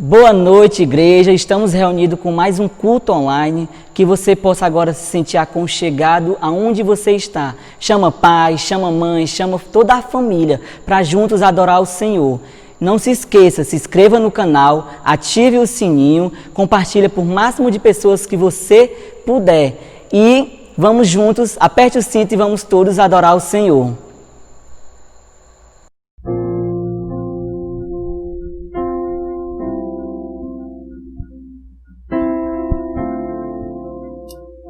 Boa noite, igreja. Estamos reunidos com mais um culto online, que você possa agora se sentir aconchegado aonde você está. Chama pai, chama mãe, chama toda a família para juntos adorar o Senhor. Não se esqueça, se inscreva no canal, ative o sininho, compartilha por máximo de pessoas que você puder. E vamos juntos, aperte o cinto e vamos todos adorar o Senhor.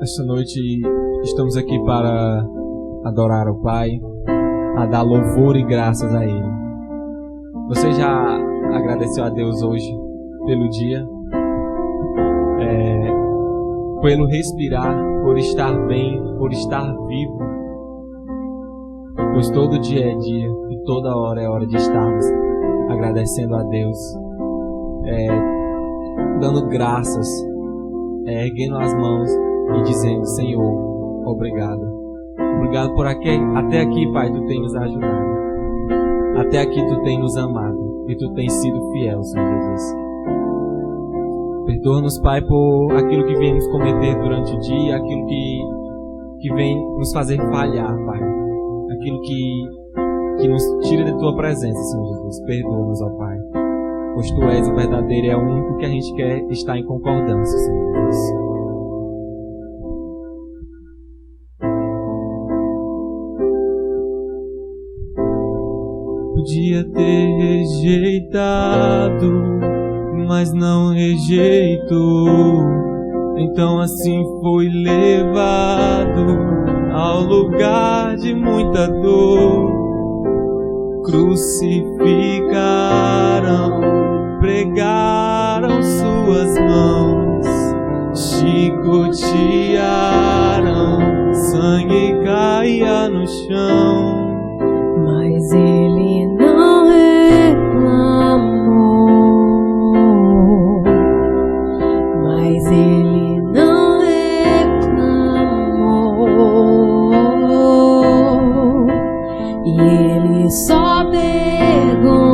Esta noite estamos aqui para adorar o Pai, a dar louvor e graças a Ele. Você já agradeceu a Deus hoje pelo dia? Pelo respirar, por estar bem, por estar vivo? Pois todo dia é dia e toda hora é hora de estarmos agradecendo a Deus, dando graças, erguendo as mãos e dizendo: Senhor, obrigado. Obrigado por até aqui, Pai, Tu tem nos ajudado. Até aqui Tu tem nos amado e Tu tens sido fiel, Senhor Jesus. Perdoa-nos, Pai, por aquilo que viemos cometer durante o dia, aquilo que vem nos fazer falhar, Pai. Aquilo que nos tira de Tua presença, Senhor Jesus. Perdoa-nos, ó Pai. Pois Tu és o verdadeiro e é o único que a gente quer estar em concordância, Senhor Jesus. Podia ter rejeitado, mas não rejeitou. Então assim foi levado ao lugar de muita dor. Crucificaram, pregaram suas mãos, chicotearam, sangue caía no chão. Mas ele não reclamou, mas ele não reclamou, e ele só perguntou,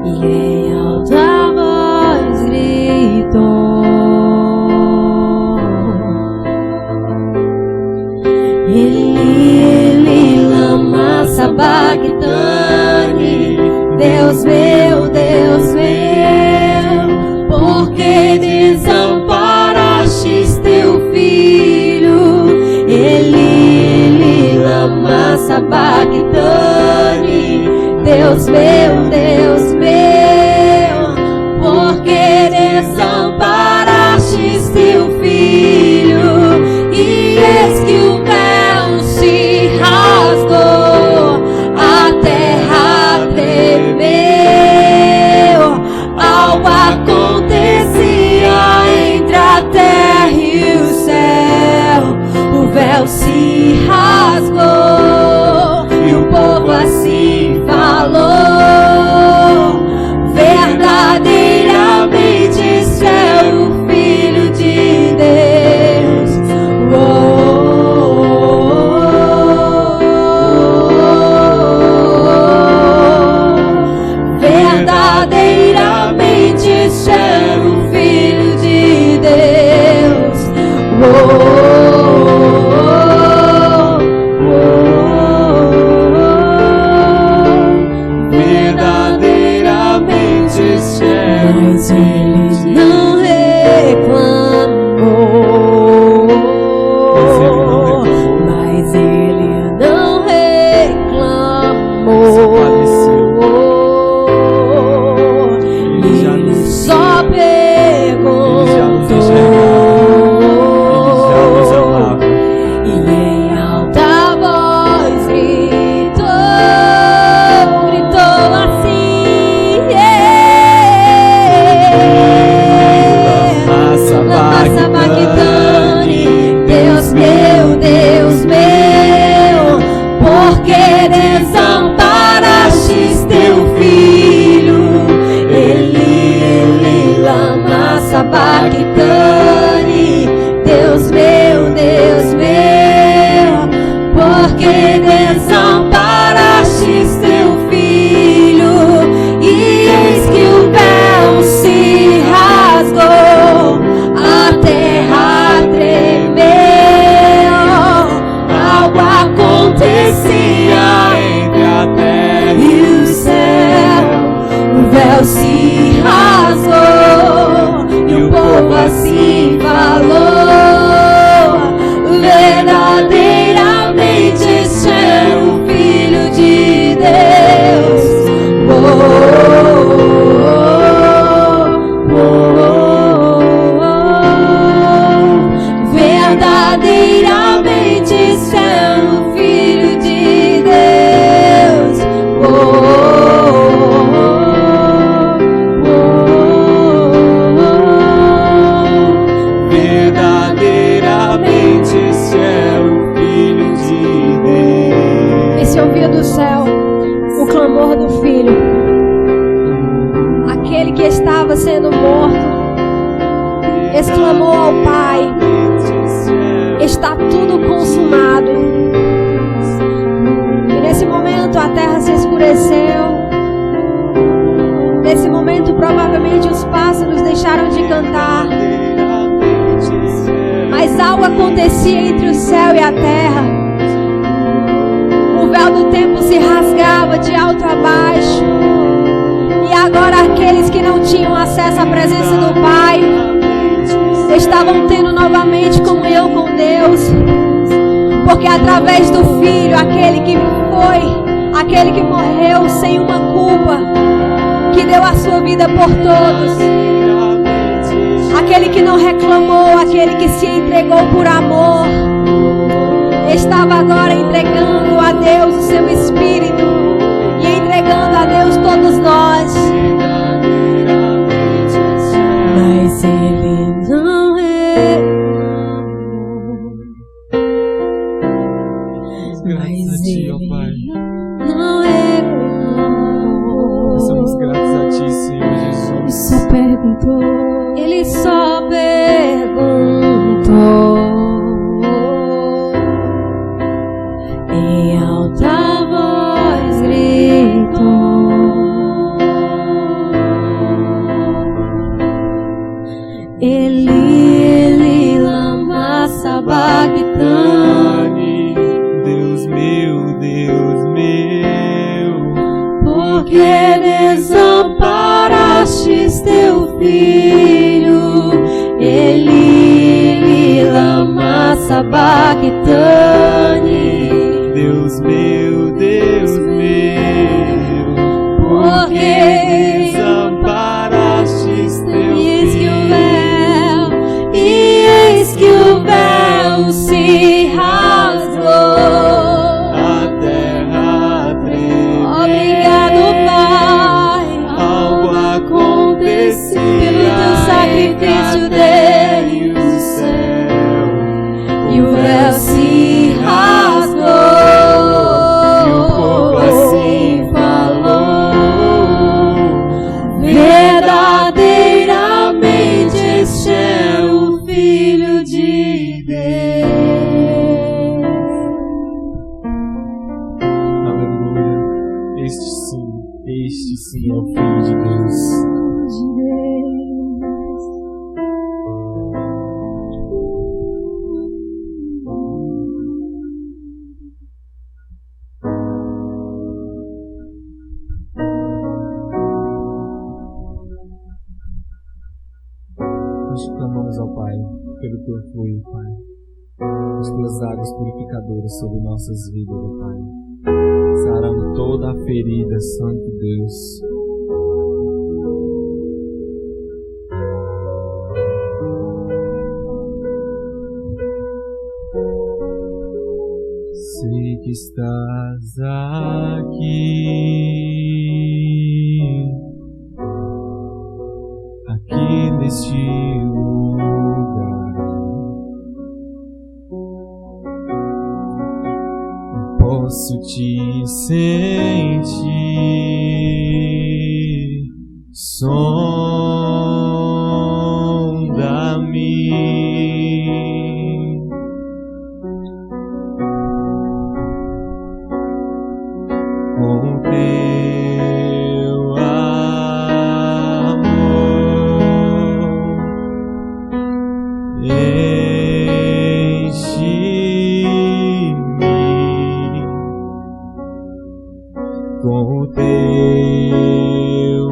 e em alta voz gritou: Eli, lama sabachthani, Deus meu, por que desamparastes teu filho? Eli, lama sabachthani, Deus meu, por que desamparastes teu filho? E eis que o véu se rasgou, a terra tremeu, algo acontecia entre a terra e o céu. O véu se rasgou e o povo assim falou: véu se rasgou e o povo assim falou: verdadeiramente este é o Filho de Deus. Verdadeiramente este é o Filho de Deus. Verdadeiramente este é o Filho de Deus. E se ouvia do céu o clamor do Filho, aquele que estava sendo morto exclamou ao Pai: está tudo consumado. E nesse momento a terra se escureceu. Nesse momento provavelmente os pássaros deixaram de cantar. Mas algo acontecia entre o céu e a terra. O véu do tempo se rasgava de alto a baixo. E agora aqueles que não tinham acesso à presença do Pai estavam tendo novamente comunhão com Deus. Porque através do Filho, aquele que morreu sem uma culpa, que deu a sua vida por todos, aquele que não reclamou, aquele que se entregou por amor, estava agora entregando a Deus o seu Espírito e entregando a Deus todos nós. Mas Ele não é amor. Graças a Ti, ó Pai. Não é amor. Somos gratos a Ti, Senhor Jesus. Só perguntou. Ele só perguntou. Em alta voz gritou. Eli, lama sabachthani. Deus meu, porque desamparastes teu filho. Eli, lama sabachthani. Deus meu, porque desamparastes teu e eis que o véu se rasgou. A terra tremeu. Obrigado, Pai. Algo acontecia Pelo teu sacrifício entre o céu e o véu se rasgou. E o povo assim falou: verdadeiramente este é o Filho de Deus. aleluia. Este sim é o Filho de Deus. Nós clamamos ao Pai pelo Teu fluir, Pai. As Tuas águas purificadoras sobre nossas vidas, ó Pai. Sarando toda a ferida, Santo Deus. Sei que estás aqui neste lugar. Posso te sentir, sonda-me. Com teu amor, enche-me com teu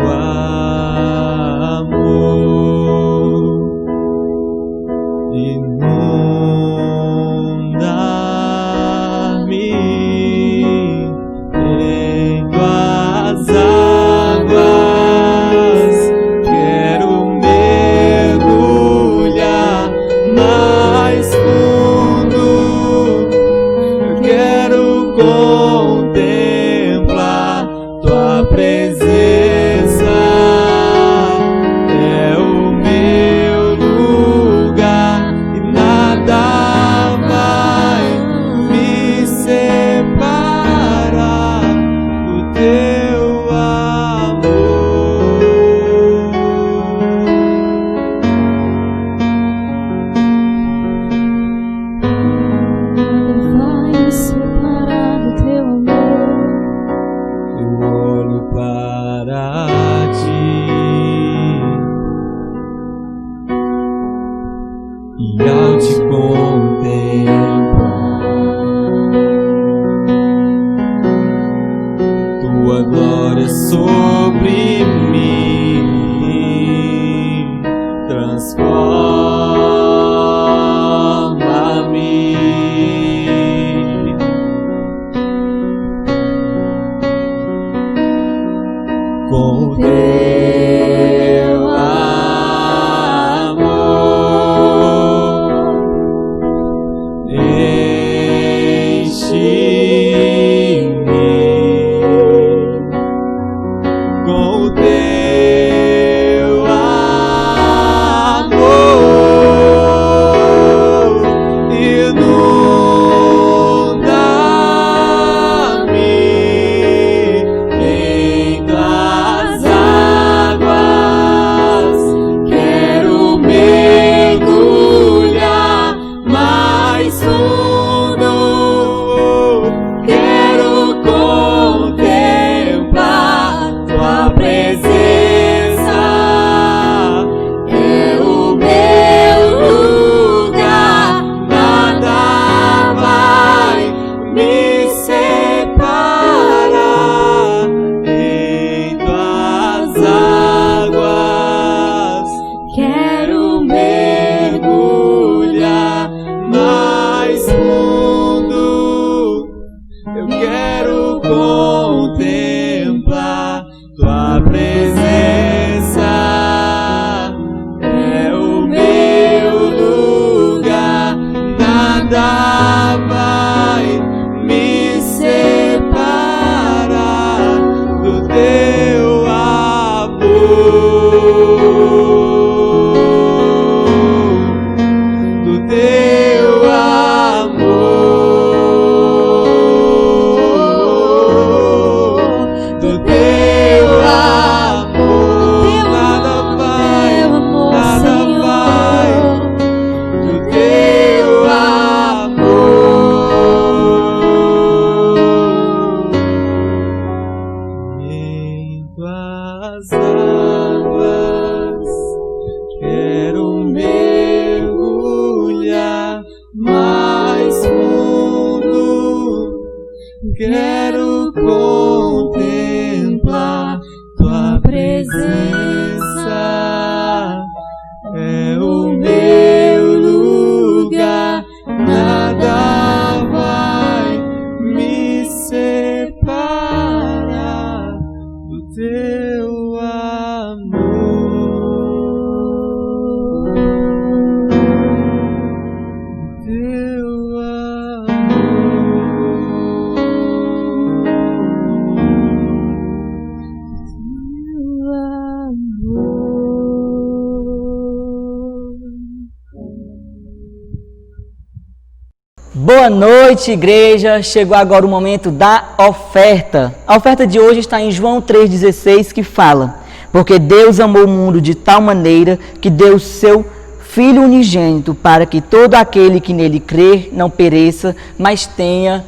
Boa noite, igreja. Chegou agora o momento da oferta. A oferta de hoje está em João 3,16, que fala: porque Deus amou o mundo de tal maneira que deu seu Filho unigênito, para que todo aquele que nele crer não pereça, mas tenha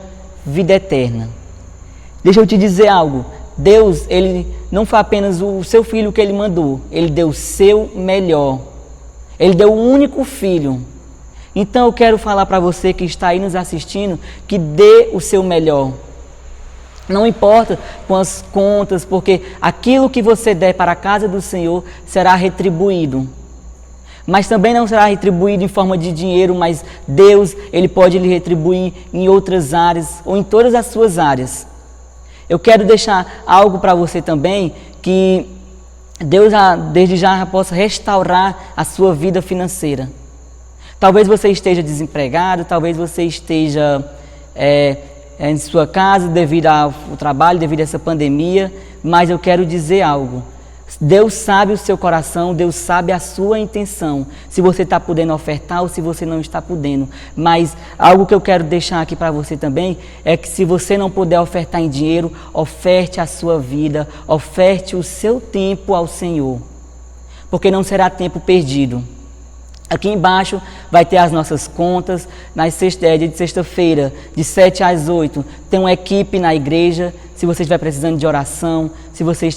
vida eterna. Deixa eu te dizer algo. Deus, ele não foi apenas o seu Filho que ele mandou, ele deu o seu melhor. Ele deu o único Filho. Então eu quero falar para você que está aí nos assistindo, que dê o seu melhor. Não importa com as contas, porque aquilo que você der para a casa do Senhor será retribuído. Mas também não será retribuído em forma de dinheiro, mas Deus, Ele pode lhe retribuir em outras áreas ou em todas as suas áreas. Eu quero deixar algo para você também, que Deus desde já possa restaurar a sua vida financeira. Talvez você esteja desempregado, talvez você esteja em sua casa devido ao trabalho, devido a essa pandemia, mas eu quero dizer algo. Deus sabe o seu coração, Deus sabe a sua intenção, se você está podendo ofertar ou se você não está podendo. Mas algo que eu quero deixar aqui para você também é que se você não puder ofertar em dinheiro, oferte a sua vida, oferte o seu tempo ao Senhor, porque não será tempo perdido. Aqui embaixo vai ter as nossas contas, dia de sexta-feira, de 7 às 8, tem uma equipe na igreja, se você estiver precisando de oração, se você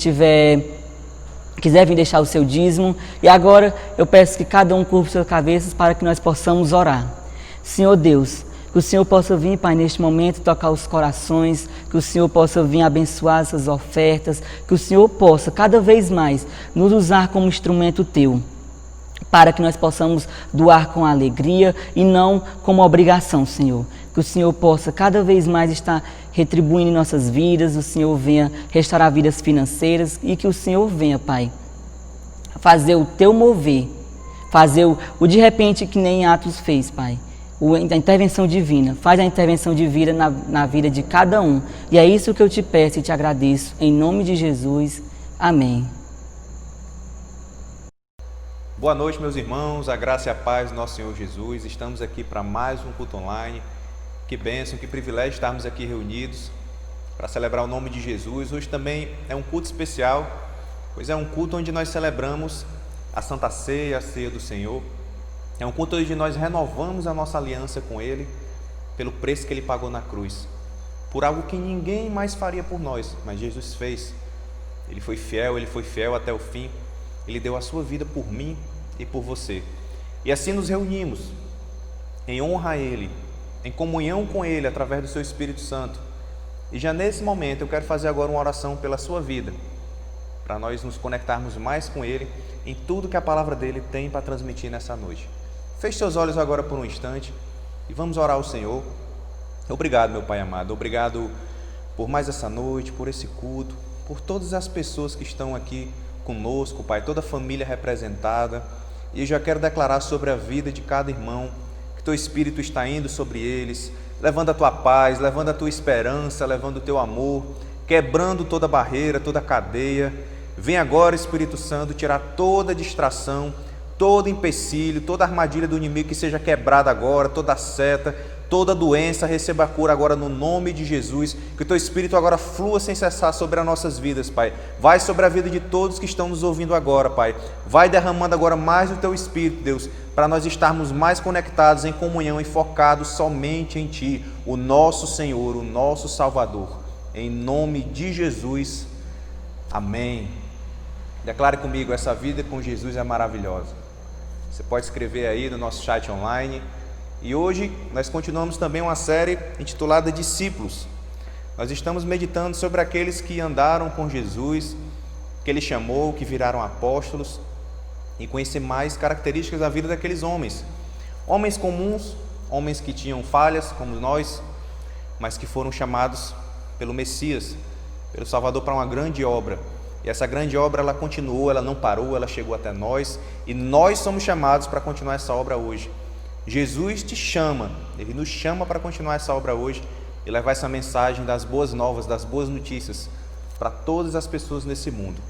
quiser vir deixar o seu dízimo. E agora eu peço que cada um curva suas cabeças para que nós possamos orar. Senhor Deus, que o Senhor possa vir, Pai, neste momento tocar os corações, que o Senhor possa vir abençoar essas ofertas, que o Senhor possa cada vez mais nos usar como instrumento Teu, para que nós possamos doar com alegria e não como obrigação, Senhor. Que o Senhor possa cada vez mais estar retribuindo em nossas vidas, o Senhor venha restaurar vidas financeiras e que o Senhor venha, Pai, fazer o Teu mover, fazer o de repente que nem Atos fez, Pai. A intervenção divina, faz a intervenção divina na vida de cada um. E é isso que eu te peço e te agradeço, em nome de Jesus. Amém. Boa noite, meus irmãos, a graça e a paz do nosso Senhor Jesus. Estamos aqui para mais um culto online. Que bênção, que privilégio estarmos aqui reunidos para celebrar o nome de Jesus. Hoje também é um culto especial, pois é um culto onde nós celebramos a Santa Ceia, a Ceia do Senhor. É um culto onde nós renovamos a nossa aliança com Ele pelo preço que Ele pagou na cruz, por algo que ninguém mais faria por nós, mas Jesus fez. Ele foi fiel até o fim. Ele deu a sua vida por mim e por você. E assim nos reunimos, em honra a Ele, em comunhão com Ele, através do Seu Espírito Santo. E já nesse momento eu quero fazer agora uma oração pela sua vida, para nós nos conectarmos mais com Ele, em tudo que a palavra dEle tem para transmitir nessa noite. Feche seus olhos agora por um instante e vamos orar ao Senhor. Obrigado, meu Pai amado, obrigado por mais essa noite, por esse culto, por todas as pessoas que estão aqui conosco, Pai, toda a família representada. E eu já quero declarar sobre a vida de cada irmão, que Teu Espírito está indo sobre eles, levando a Tua paz, levando a Tua esperança, levando o Teu amor, quebrando toda barreira, toda cadeia. Vem agora, Espírito Santo, tirar toda distração, todo empecilho, toda armadilha do inimigo que seja quebrada agora, toda seta, toda doença, receba a cura agora no nome de Jesus. Que o Teu Espírito agora flua sem cessar sobre as nossas vidas, Pai. Vai sobre a vida de todos que estão nos ouvindo agora, Pai. Vai derramando agora mais do Teu Espírito, Deus, para nós estarmos mais conectados em comunhão e focados somente em Ti, o nosso Senhor, o nosso Salvador. Em nome de Jesus. Amém. Declare comigo, essa vida com Jesus é maravilhosa. Você pode escrever aí no nosso chat online. E hoje nós continuamos também uma série intitulada Discípulos. Nós estamos meditando sobre aqueles que andaram com Jesus, que Ele chamou, que viraram apóstolos, e conhecer mais características da vida daqueles homens. Homens comuns, homens que tinham falhas como nós, mas que foram chamados pelo Messias, pelo Salvador, para uma grande obra. E essa grande obra, ela continuou, ela não parou, ela chegou até nós, e nós somos chamados para continuar essa obra hoje. Jesus te chama, Ele nos chama para continuar essa obra hoje e levar essa mensagem das boas novas, das boas notícias para todas as pessoas nesse mundo.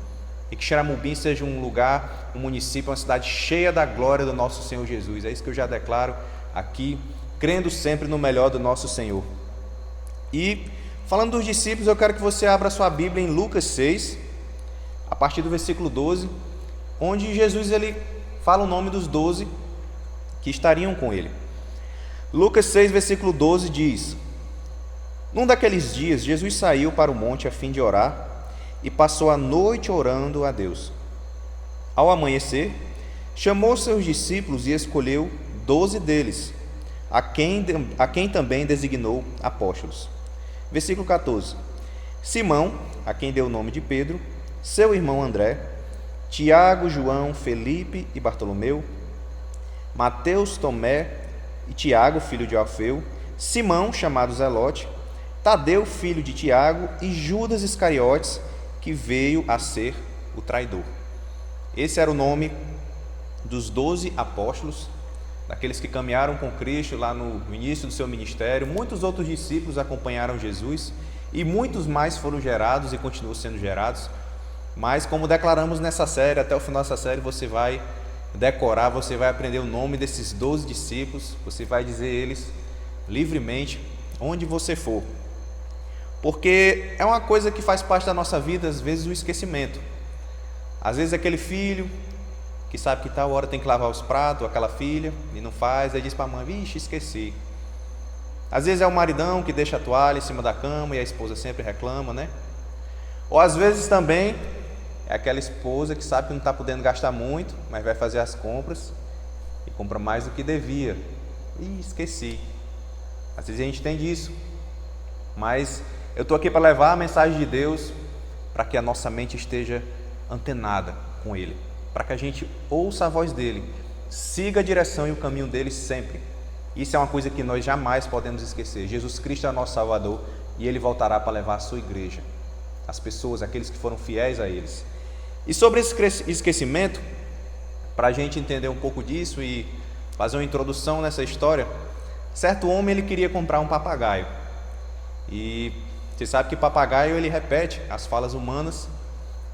E que Xeramubim seja um lugar, um município, uma cidade cheia da glória do nosso Senhor Jesus. É isso que eu já declaro aqui, crendo sempre no melhor do nosso Senhor. E falando dos discípulos, eu quero que você abra sua Bíblia em Lucas 6, a partir do versículo 12, onde Jesus ele fala o nome dos 12 que estariam com ele. Lucas 6, versículo 12 diz: Num daqueles dias, Jesus saiu para o monte a fim de orar e passou a noite orando a Deus. Ao amanhecer, chamou seus discípulos e escolheu 12 deles, a quem também designou apóstolos. Versículo 14: Simão, a quem deu o nome de Pedro, seu irmão André, Tiago, João, Felipe e Bartolomeu, Mateus, Tomé e Tiago, filho de Alfeu, Simão, chamado Zelote, Tadeu, filho de Tiago, e Judas Iscariotes, que veio a ser o traidor. Esse era o nome dos 12 apóstolos, daqueles que caminharam com Cristo lá no início do seu ministério. Muitos outros discípulos acompanharam Jesus e muitos mais foram gerados e continuam sendo gerados. Mas, como declaramos nessa série, até o final dessa série você vai decorar, você vai aprender o nome desses 12 discípulos, você vai dizer eles livremente onde você for. Porque é uma coisa que faz parte da nossa vida, às vezes, o esquecimento. Às vezes aquele filho que sabe que tal hora tem que lavar os pratos, aquela filha, e não faz, aí diz para a mãe, vixe, esqueci. Às vezes é o maridão que deixa a toalha em cima da cama e a esposa sempre reclama, né? Ou às vezes também é aquela esposa que sabe que não está podendo gastar muito, mas vai fazer as compras e compra mais do que devia. Ih, esqueci. Às vezes a gente tem disso, mas eu estou aqui para levar a mensagem de Deus para que a nossa mente esteja antenada com Ele, para que a gente ouça a voz dEle, siga a direção e o caminho dEle sempre. Isso é uma coisa que nós jamais podemos esquecer. Jesus Cristo é nosso Salvador e Ele voltará para levar a sua igreja, as pessoas, aqueles que foram fiéis a eles. E sobre esse esquecimento, para a gente entender um pouco disso e fazer uma introdução nessa história, certo homem ele queria comprar um papagaio. E você sabe que papagaio ele repete as falas humanas.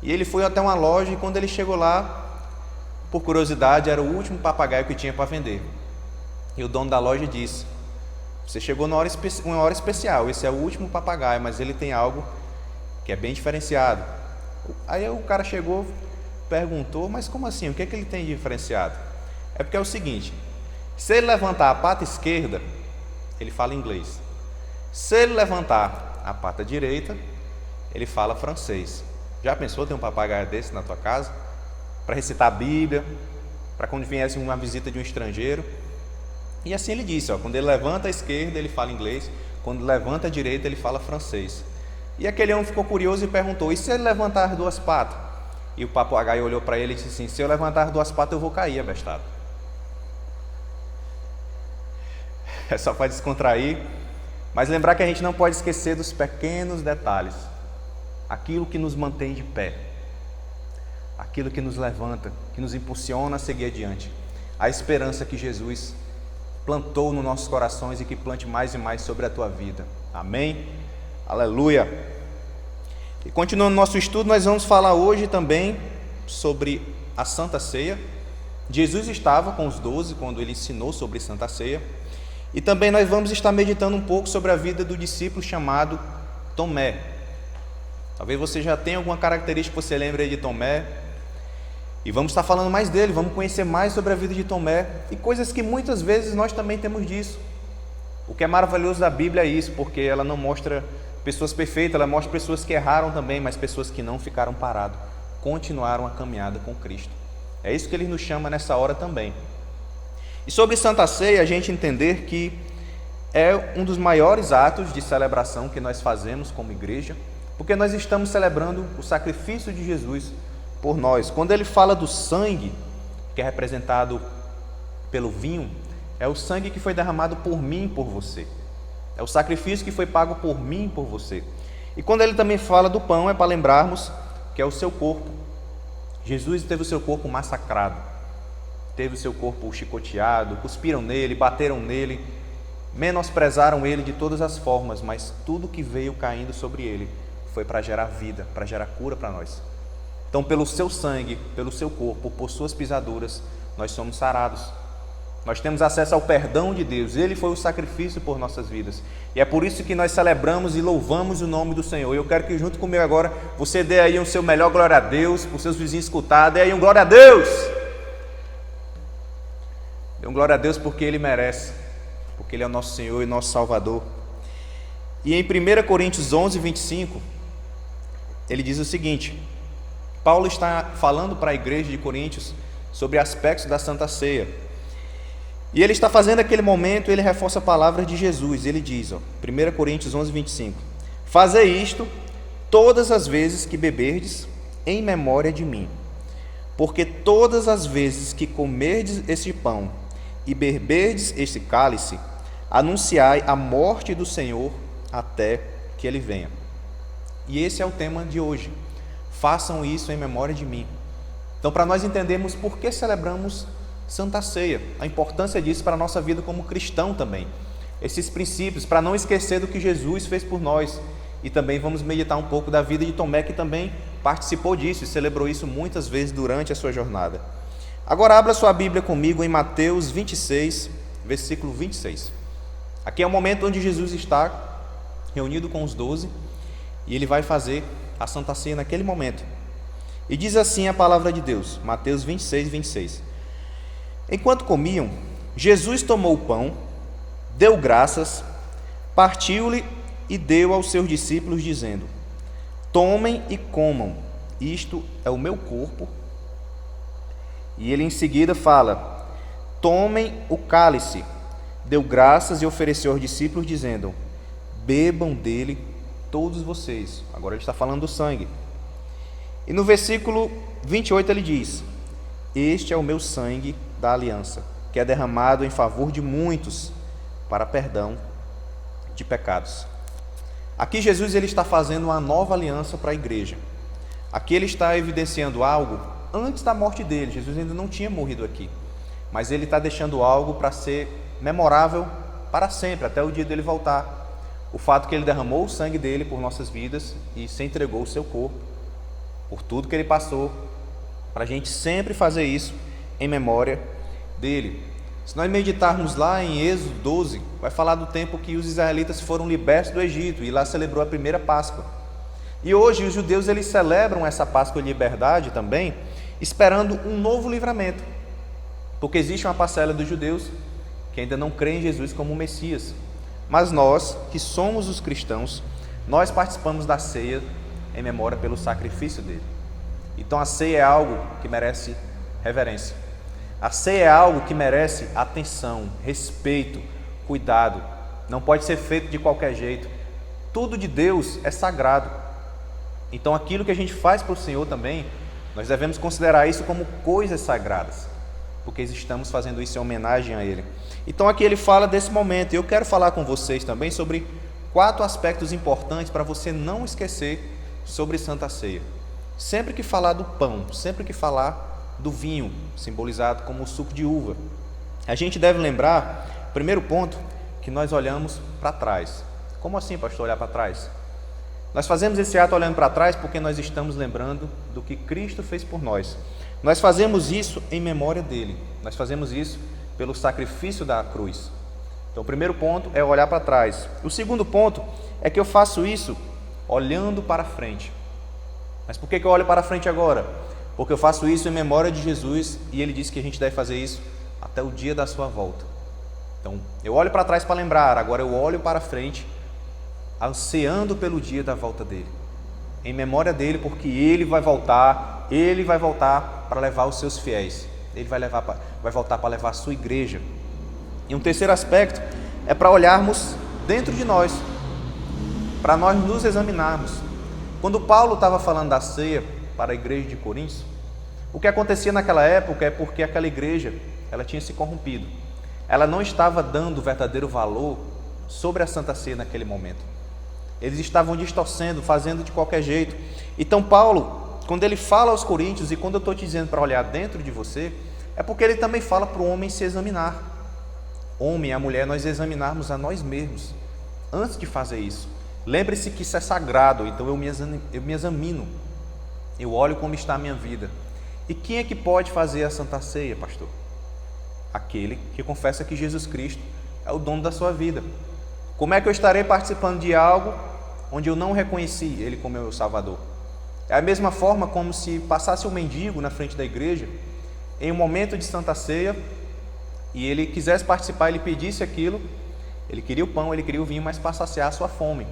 E ele foi até uma loja e quando ele chegou lá, por curiosidade, era o último papagaio que tinha para vender. E o dono da loja disse, você chegou uma hora especial, esse é o último papagaio, mas ele tem algo que é bem diferenciado. Aí o cara chegou, perguntou, mas como assim? O que é que ele tem de diferenciado? É porque é o seguinte, se ele levantar a pata esquerda, ele fala inglês. Se ele levantar a pata direita, ele fala francês. Já pensou ter um papagaio desse na tua casa? Para recitar a Bíblia, para quando viesse uma visita de um estrangeiro. E assim ele disse, quando ele levanta a esquerda, ele fala inglês. Quando levanta a direita, ele fala francês. E aquele homem ficou curioso e perguntou, e se ele levantar as duas patas? E o papagaio olhou para ele e disse assim, se eu levantar as duas patas, eu vou cair, abestado. É só para descontrair, mas lembrar que a gente não pode esquecer dos pequenos detalhes. Aquilo que nos mantém de pé, aquilo que nos levanta, que nos impulsiona a seguir adiante, a esperança que Jesus plantou nos nossos corações e que plante mais e mais sobre a tua vida. Amém? Aleluia! E continuando nosso estudo, nós vamos falar hoje também sobre a Santa Ceia. Jesus estava com os 12 quando ele ensinou sobre Santa Ceia. E também nós vamos estar meditando um pouco sobre a vida do discípulo chamado Tomé. Talvez você já tenha alguma característica que você lembre de Tomé. E vamos estar falando mais dele, vamos conhecer mais sobre a vida de Tomé. E coisas que muitas vezes nós também temos disso. O que é maravilhoso da Bíblia é isso, porque ela não mostra pessoas perfeitas, ela mostra pessoas que erraram também, mas pessoas que não ficaram paradas, continuaram a caminhada com Cristo. É isso que ele nos chama nessa hora também. E sobre Santa Ceia, a gente entender que é um dos maiores atos de celebração que nós fazemos como igreja, porque nós estamos celebrando o sacrifício de Jesus por nós. Quando ele fala do sangue, que é representado pelo vinho, é o sangue que foi derramado por mim e por você. É o sacrifício que foi pago por mim e por você. E quando ele também fala do pão, é para lembrarmos que é o seu corpo. Jesus teve o seu corpo massacrado, teve o seu corpo chicoteado, cuspiram nele, bateram nele, menosprezaram ele de todas as formas, mas tudo que veio caindo sobre ele foi para gerar vida, para gerar cura para nós. Então, pelo seu sangue, pelo seu corpo, por suas pisaduras, nós somos sarados. Nós temos acesso ao perdão de Deus. Ele foi o sacrifício por nossas vidas. E é por isso que nós celebramos e louvamos o nome do Senhor. Eu quero que junto comigo agora, você dê aí o seu melhor glória a Deus, para os seus vizinhos escutar. Dê aí um glória a Deus. Dê um glória a Deus porque Ele merece. Porque Ele é o nosso Senhor e nosso Salvador. E em 1 Coríntios 11, 25, ele diz o seguinte. Paulo está falando para a igreja de Coríntios sobre aspectos da Santa Ceia. E ele está fazendo aquele momento, ele reforça a palavra de Jesus. Ele diz, 1 Coríntios 11, 25. Fazei isto todas as vezes que beberdes, em memória de mim. Porque todas as vezes que comerdes este pão e beberdes este cálice, anunciai a morte do Senhor até que ele venha. E esse é o tema de hoje. Façam isso em memória de mim. Então, para nós entendermos por que celebramos Santa Ceia, a importância disso para a nossa vida como cristão também. Esses princípios, para não esquecer do que Jesus fez por nós. E também vamos meditar um pouco da vida de Tomé, que também participou disso e celebrou isso muitas vezes durante a sua jornada. Agora abra sua Bíblia comigo em Mateus 26, versículo 26. Aqui é o momento onde Jesus está reunido com os 12 e ele vai fazer a Santa Ceia naquele momento. E diz assim a palavra de Deus, Mateus 26, 26. Enquanto comiam, Jesus tomou o pão, deu graças, partiu-lhe e deu aos seus discípulos, dizendo: tomem e comam, isto é o meu corpo. E ele em seguida fala: tomem o cálice, deu graças e ofereceu aos discípulos, dizendo: bebam dele todos vocês. Agora ele está falando do sangue. E no versículo 28 ele diz: este é o meu sangue da aliança, que é derramado em favor de muitos para perdão de pecados. Aqui Jesus ele está fazendo uma nova aliança para a igreja. Aqui ele está evidenciando algo antes da morte dele. Jesus ainda não tinha morrido aqui, mas ele está deixando algo para ser memorável para sempre, até o dia dele voltar. O fato que ele derramou o sangue dele por nossas vidas e se entregou o seu corpo, por tudo que ele passou, para a gente sempre fazer isso em memória dele. Se nós meditarmos lá em Êxodo 12, vai falar do tempo que os israelitas foram libertos do Egito e lá celebrou a primeira Páscoa. E hoje os judeus eles celebram essa Páscoa de liberdade também, esperando um novo livramento, porque existe uma parcela dos judeus que ainda não crê em Jesus como Messias. Mas nós, que somos os cristãos, nós participamos da ceia em memória pelo sacrifício dele. Então a ceia é algo que merece reverência. A ceia é algo que merece atenção, respeito, cuidado. Não pode ser feito de qualquer jeito. Tudo de Deus é sagrado. Então aquilo que a gente faz para o Senhor também, nós devemos considerar isso como coisas sagradas, porque estamos fazendo isso em homenagem a Ele. Então aqui ele fala desse momento, e eu quero falar com vocês também sobre 4 aspectos importantes para você não esquecer sobre Santa Ceia. Sempre que falar do pão, sempre que falar do vinho, simbolizado como o suco de uva, a gente deve lembrar, primeiro ponto, que nós olhamos para trás. Como assim, pastor, olhar para trás? Nós fazemos esse ato olhando para trás porque nós estamos lembrando do que Cristo fez por nós. Nós fazemos isso em memória dele. Nós fazemos isso pelo sacrifício da cruz. Então o primeiro ponto é olhar para trás. O segundo ponto é que eu faço isso olhando para frente. Mas por que eu olho para frente agora? Porque eu faço isso em memória de Jesus e ele disse que a gente deve fazer isso até o dia da sua volta. Então eu olho para trás para lembrar, agora eu olho para frente ansiando pelo dia da volta dele, em memória dele, porque ele vai voltar para levar os seus fiéis, ele vai voltar para levar a sua igreja. E um terceiro aspecto é para olharmos dentro de nós, para nós nos examinarmos. Quando Paulo estava falando da ceia para a igreja de Corinto, o que acontecia naquela época é porque aquela igreja ela tinha se corrompido, ela não estava dando o verdadeiro valor sobre a Santa Ceia naquele momento. Eles estavam distorcendo, fazendo de qualquer jeito. Então Paulo, quando ele fala aos coríntios, e quando eu estou te dizendo para olhar dentro de você, é porque ele também fala para o homem se examinar. Homem e a mulher, nós examinarmos a nós mesmos antes de fazer isso. Lembre-se que isso é sagrado, então eu me examino, eu olho como está a minha vida. E quem é que pode fazer a Santa Ceia, pastor? Aquele que confessa que Jesus Cristo é o dono da sua vida. Como é que eu estarei participando de algo onde eu não reconheci Ele como meu Salvador? É a mesma forma como se passasse um mendigo na frente da igreja, em um momento de Santa Ceia, e ele quisesse participar, ele pedisse aquilo, ele queria o pão, ele queria o vinho, mas para saciar a sua fome.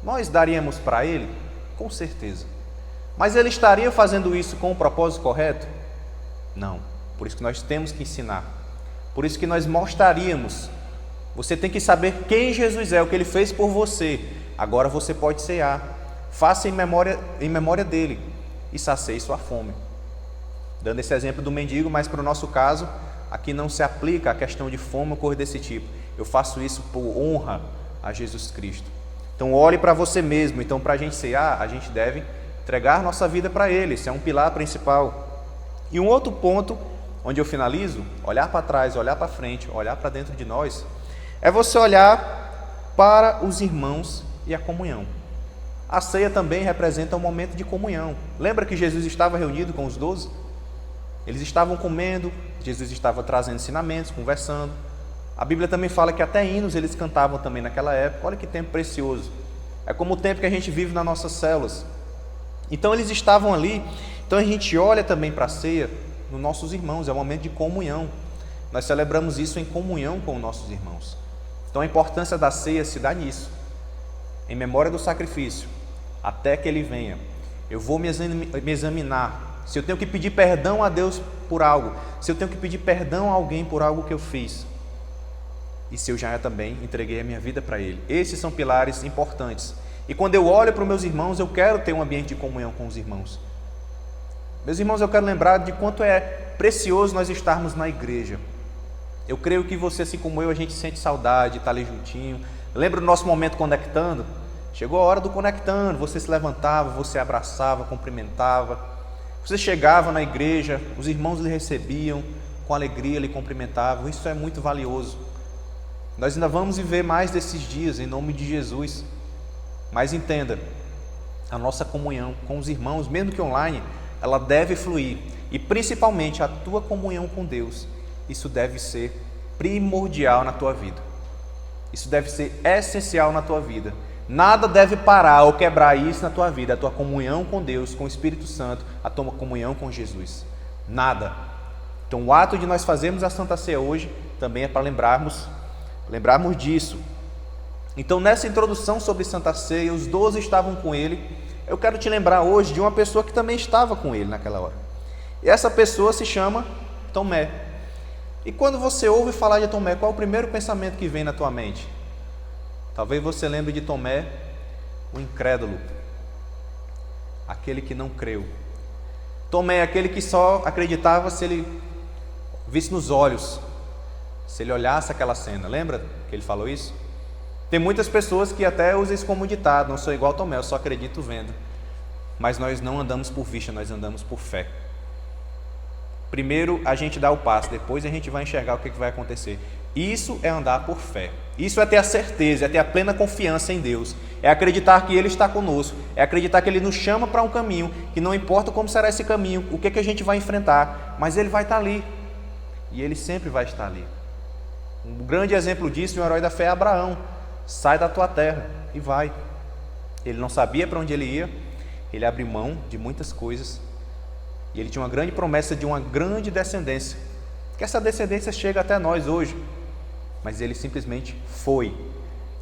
Nós daríamos para ele? Com certeza. Mas ele estaria fazendo isso com o propósito correto? Não. Por isso que nós temos que ensinar. Por isso que nós mostraríamos. Você tem que saber quem Jesus é, o que Ele fez por você. Agora você pode cear. faça em memória dele e sacie sua fome. Dando esse exemplo do mendigo, mas para o nosso caso, aqui não se aplica a questão de fome ou coisa desse tipo. Eu faço isso por honra a Jesus Cristo. Então olhe para você mesmo. Então, para a gente cear, a gente deve entregar nossa vida para Ele. Esse é um pilar principal. E um outro ponto, onde eu finalizo, olhar para trás, olhar para frente, olhar para dentro de nós, é você olhar para os irmãos e a comunhão. A ceia também representa um momento de comunhão. Lembra que Jesus estava reunido com os 12? Eles estavam comendo, Jesus estava trazendo ensinamentos, conversando. A Bíblia também fala que até hinos eles cantavam também naquela época. Olha que tempo precioso. É como o tempo que a gente vive nas nossas células. Então eles estavam ali. Então a gente olha também para a ceia nos nossos irmãos. É um momento de comunhão. Nós celebramos isso em comunhão com os nossos irmãos. Então a importância da ceia se dá nisso. Em memória do sacrifício, até que Ele venha. Eu vou me examinar. Se eu tenho que pedir perdão a Deus por algo, se eu tenho que pedir perdão a alguém por algo que eu fiz, e se eu já também entreguei a minha vida para Ele. Esses são pilares importantes. E quando eu olho para os meus irmãos, eu quero ter um ambiente de comunhão com os irmãos. Meus irmãos, eu quero lembrar de quanto é precioso nós estarmos na igreja. Eu creio que você, assim como eu, a gente sente saudade de estar ali juntinho. Lembra do nosso momento conectando? Chegou a hora do conectando, você se levantava, você abraçava, cumprimentava. Você chegava na igreja, os irmãos lhe recebiam com alegria, lhe cumprimentavam. Isso é muito valioso. Nós ainda vamos viver mais desses dias, em nome de Jesus. Mas entenda, a nossa comunhão com os irmãos, mesmo que online, ela deve fluir. E principalmente a tua comunhão com Deus, isso deve ser primordial na tua vida. Isso deve ser essencial na tua vida. Nada deve parar ou quebrar isso na tua vida. A tua comunhão com Deus, com o Espírito Santo, a tua comunhão com Jesus. Nada. Então o ato de nós fazermos a Santa Ceia hoje também é para lembrarmos disso. Então nessa introdução sobre Santa Ceia, os 12 estavam com ele. Eu quero te lembrar hoje de uma pessoa que também estava com ele naquela hora. E essa pessoa se chama Tomé. E quando você ouve falar de Tomé, qual é o primeiro pensamento que vem na tua mente? Talvez você lembre de Tomé, o incrédulo, aquele que não creu. Tomé, aquele que só acreditava se ele visse nos olhos, se ele olhasse aquela cena. Lembra que ele falou isso? Tem muitas pessoas que até usam isso como ditado: não sou igual a Tomé, eu só acredito vendo. Mas nós não andamos por vista, nós andamos por fé. Primeiro a gente dá o passo, depois a gente vai enxergar o que vai acontecer. Isso é andar por fé. Isso é ter a certeza, é ter a plena confiança em Deus. É acreditar que Ele está conosco. É acreditar que Ele nos chama para um caminho, que não importa como será esse caminho, o que a gente vai enfrentar, mas Ele vai estar ali. E Ele sempre vai estar ali. Um grande exemplo disso, um herói da fé, é Abraão. Sai da tua terra e vai. Ele não sabia para onde ele ia. Ele abriu mão de muitas coisas. E ele tinha uma grande promessa de uma grande descendência. Que essa descendência chega até nós hoje. Mas ele simplesmente foi.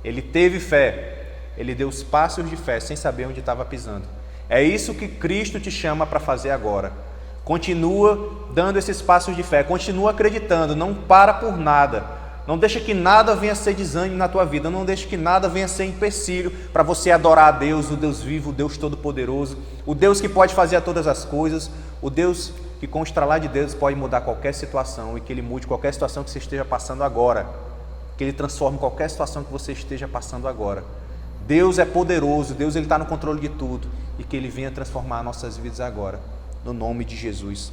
Ele teve fé. Ele deu os passos de fé sem saber onde estava pisando. É isso que Cristo te chama para fazer agora. Continua dando esses passos de fé. Continua acreditando. Não para por nada. Não deixa que nada venha a ser desânimo na tua vida. Não deixa que nada venha a ser empecilho para você adorar a Deus, o Deus vivo, o Deus Todo-Poderoso, o Deus que pode fazer todas as coisas, o Deus que com o estralar de dedos pode mudar qualquer situação e que Ele mude qualquer situação que você esteja passando agora, que Ele transforme qualquer situação que você esteja passando agora. Deus é poderoso, Deus Ele está no controle de tudo e que Ele venha transformar nossas vidas agora, no nome de Jesus.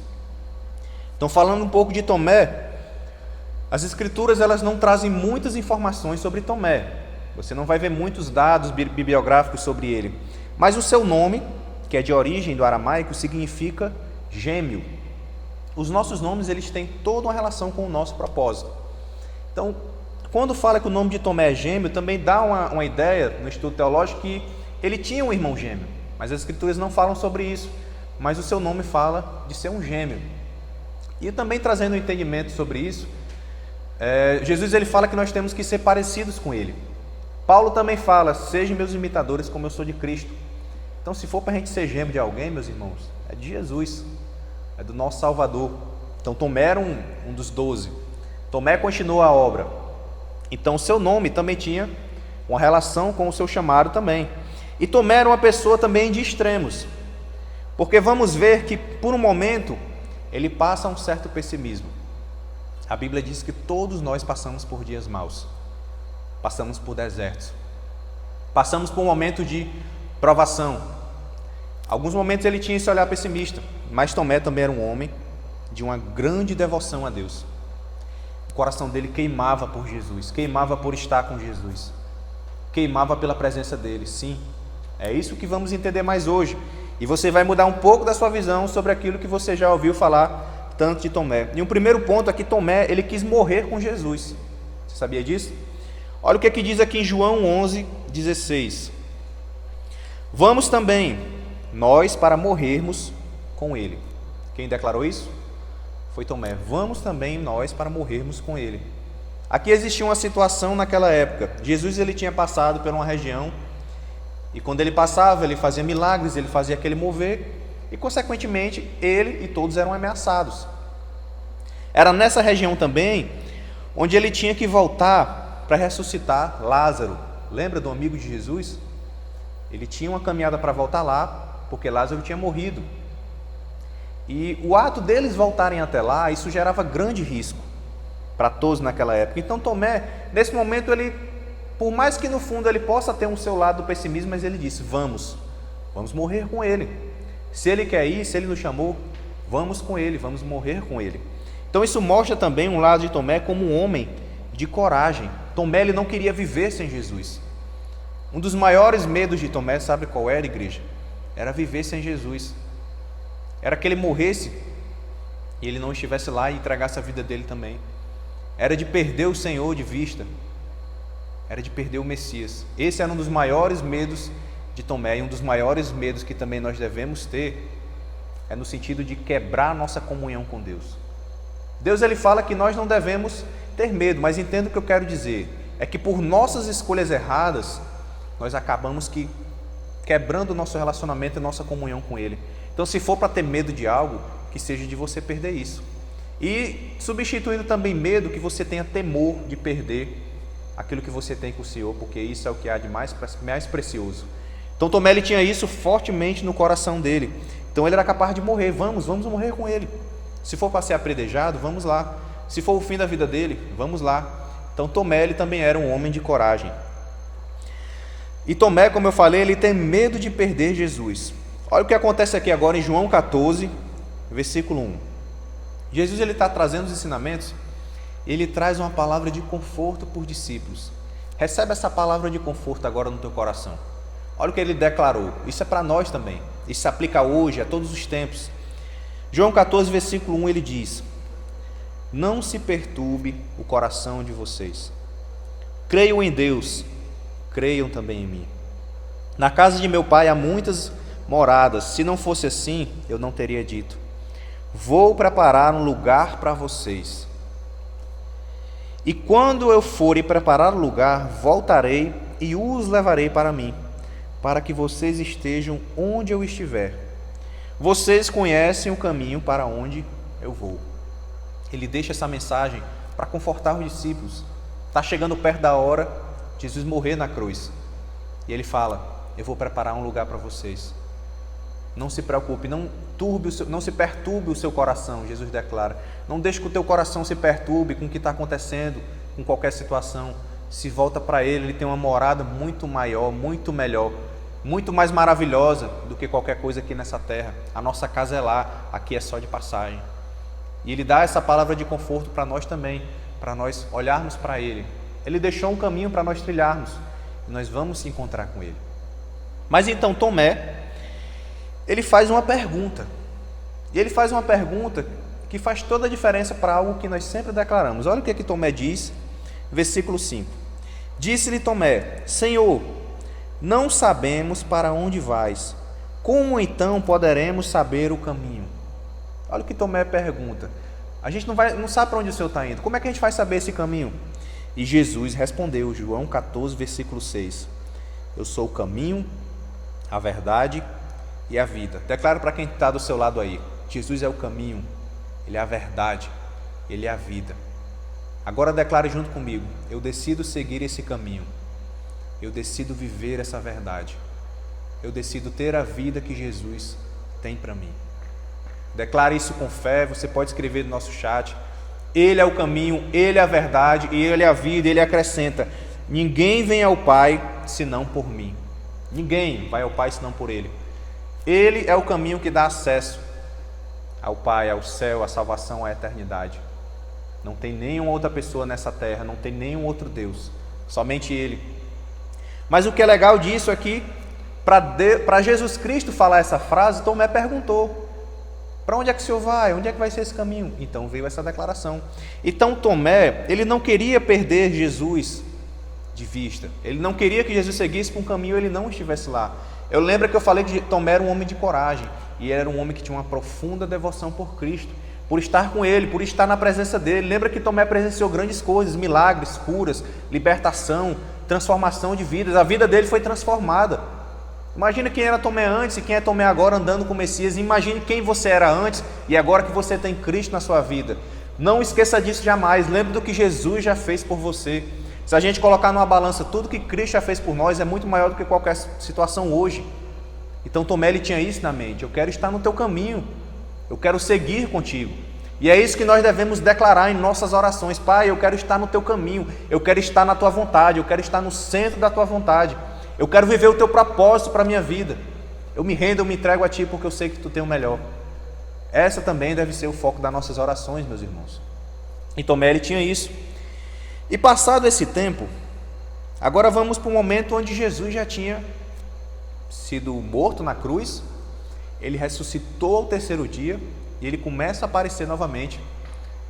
Então, falando um pouco de Tomé, as Escrituras elas não trazem muitas informações sobre Tomé. Você não vai ver muitos dados bibliográficos sobre ele. Mas o seu nome, que é de origem do aramaico, significa gêmeo. Os nossos nomes eles têm toda uma relação com o nosso propósito. Então, quando fala que o nome de Tomé é gêmeo, também dá uma ideia no estudo teológico que ele tinha um irmão gêmeo. Mas as Escrituras não falam sobre isso. Mas o seu nome fala de ser um gêmeo. E também trazendo um entendimento sobre isso, Jesus ele fala que nós temos que ser parecidos com Ele. Paulo também fala: sejam meus imitadores como eu sou de Cristo. Então, se for para a gente ser gêmeo de alguém, meus irmãos, é de Jesus, é do nosso Salvador. Então Tomé era um dos 12. Tomé continuou a obra. Então o seu nome também tinha uma relação com o seu chamado também. E Tomé era uma pessoa também de extremos, porque vamos ver que por um momento ele passa um certo pessimismo. A Bíblia diz que todos nós passamos por dias maus, passamos por desertos, passamos por um momento de provação. Alguns momentos ele tinha esse olhar pessimista, mas Tomé também era um homem de uma grande devoção a Deus. O coração dele queimava por Jesus, queimava por estar com Jesus, queimava pela presença dele. Sim, é isso que vamos entender mais hoje. E você vai mudar um pouco da sua visão sobre aquilo que você já ouviu falar tanto de Tomé. E um primeiro ponto aqui, Tomé, ele quis morrer com Jesus. Você sabia disso? Olha o que diz aqui em João 11:16. Vamos também nós para morrermos com ele. Quem declarou isso? Foi Tomé. Vamos também nós para morrermos com ele. Aqui existia uma situação naquela época. Jesus ele tinha passado por uma região e quando ele passava, ele fazia milagres, ele fazia aquele mover e consequentemente ele e todos eram ameaçados. Era nessa região também onde ele tinha que voltar para ressuscitar Lázaro. Lembra do amigo de Jesus? Ele tinha uma caminhada para voltar lá, porque Lázaro tinha morrido. E o ato deles voltarem até lá, isso gerava grande risco para todos naquela época. Então Tomé, nesse momento, ele, por mais que no fundo ele possa ter um seu lado do pessimismo, mas ele disse, vamos morrer com ele. Se ele quer ir, se ele nos chamou, vamos com ele, vamos morrer com ele. Então isso mostra também um lado de Tomé como um homem de coragem. Tomé ele não queria viver sem Jesus. Um dos maiores medos de Tomé, sabe qual era, igreja? Era viver sem Jesus. Era que ele morresse e ele não estivesse lá e entregasse a vida dele também. Era de perder o Senhor de vista. Era de perder o Messias. Esse era um dos maiores medos de Tomé, e um dos maiores medos que também nós devemos ter é no sentido de quebrar a nossa comunhão com Deus. Deus ele fala que nós não devemos ter medo, mas entenda o que eu quero dizer, é que por nossas escolhas erradas, nós acabamos quebrando o nosso relacionamento e nossa comunhão com Ele. Então se for para ter medo de algo, que seja de você perder isso. E substituindo também medo, que você tenha temor de perder aquilo que você tem com o Senhor, porque isso é o que há de mais precioso. Então Tomé ele tinha isso fortemente no coração dele. Então ele era capaz de morrer. Vamos morrer com ele. Se for para ser apredejado, vamos lá. Se for o fim da vida dele, vamos lá. Então Tomé ele também era um homem de coragem. E Tomé, como eu falei, ele tem medo de perder Jesus. Olha o que acontece aqui agora em João 14, versículo 1. Jesus ele está trazendo os ensinamentos. Ele traz uma palavra de conforto por discípulos. Recebe essa palavra de conforto agora no teu coração. Olha o que ele declarou. Isso é para nós também. Isso se aplica hoje, a todos os tempos. João 14, versículo 1, ele diz: não se perturbe o coração de vocês. Creiam em Deus, creiam também em mim. Na casa de meu pai há muitas moradas. Se não fosse assim, eu não teria dito. Vou preparar um lugar para vocês. E quando eu for e preparar o lugar, voltarei e os levarei para mim, para que vocês estejam onde eu estiver. Vocês conhecem o caminho para onde eu vou. Ele deixa essa mensagem para confortar os discípulos. Está chegando perto da hora de Jesus morrer na cruz. E ele fala: eu vou preparar um lugar para vocês. Não se preocupe, não se perturbe o seu coração, Jesus declara. Não deixe que o teu coração se perturbe com o que está acontecendo, com qualquer situação. Se volta para Ele, Ele tem uma morada muito maior, muito melhor, muito mais maravilhosa do que qualquer coisa aqui nessa terra. A nossa casa é lá, aqui é só de passagem. E Ele dá essa palavra de conforto para nós também, para nós olharmos para Ele. Ele deixou um caminho para nós trilharmos, e nós vamos se encontrar com Ele. Mas então Tomé, ele faz uma pergunta. E ele faz uma pergunta que faz toda a diferença para algo que nós sempre declaramos. Olha o que Tomé diz, versículo 5. Disse-lhe Tomé: Senhor, não sabemos para onde vais. Como então poderemos saber o caminho? Olha o que Tomé pergunta. A gente não sabe para onde o Senhor está indo. Como é que a gente vai saber esse caminho? E Jesus respondeu, João 14, versículo 6. Eu sou o caminho, a verdade e a vida. Declaro para quem está do seu lado aí: Jesus é o caminho, Ele é a verdade, Ele é a vida. Agora declare junto comigo: eu decido seguir esse caminho, eu decido viver essa verdade, eu decido ter a vida que Jesus tem para mim. Declare isso com fé, você pode escrever no nosso chat. Ele é o caminho, Ele é a verdade, e Ele é a vida, Ele acrescenta: ninguém vem ao Pai senão por mim. Ninguém vai ao Pai senão por Ele. Ele é o caminho que dá acesso ao Pai, ao céu, à salvação, à eternidade. Não tem nenhuma outra pessoa nessa terra, não tem nenhum outro Deus, somente Ele. Mas o que é legal disso é que, para Jesus Cristo falar essa frase, Tomé perguntou: para onde é que o Senhor vai? Onde é que vai ser esse caminho? Então veio essa declaração. Então Tomé, ele não queria perder Jesus de vista. Ele não queria que Jesus seguisse por um caminho e ele não estivesse lá. Eu lembro que eu falei que Tomé era um homem de coragem. E era um homem que tinha uma profunda devoção por Cristo, por estar com Ele, por estar na presença dEle. Lembra que Tomé presenciou grandes coisas, milagres, curas, libertação, transformação de vidas. A vida dele foi transformada. Imagina quem era Tomé antes e quem é Tomé agora andando com o Messias. Imagine quem você era antes e agora que você tem Cristo na sua vida. Não esqueça disso jamais. Lembre do que Jesus já fez por você. Se a gente colocar numa balança tudo que Cristo já fez por nós, é muito maior do que qualquer situação hoje. Então Tomé, ele tinha isso na mente: eu quero estar no teu caminho, eu quero seguir contigo. E é isso que nós devemos declarar em nossas orações: Pai, eu quero estar no teu caminho, eu quero estar na tua vontade, eu quero estar no centro da tua vontade, eu quero viver o teu propósito para a minha vida. Eu me rendo, eu me entrego a ti porque eu sei que tu tem o melhor. Essa também deve ser o foco das nossas orações, meus irmãos. E Tomé, ele tinha isso. E passado esse tempo, agora vamos para o momento onde Jesus já tinha sido morto na cruz. Ele ressuscitou ao terceiro dia e ele começa a aparecer novamente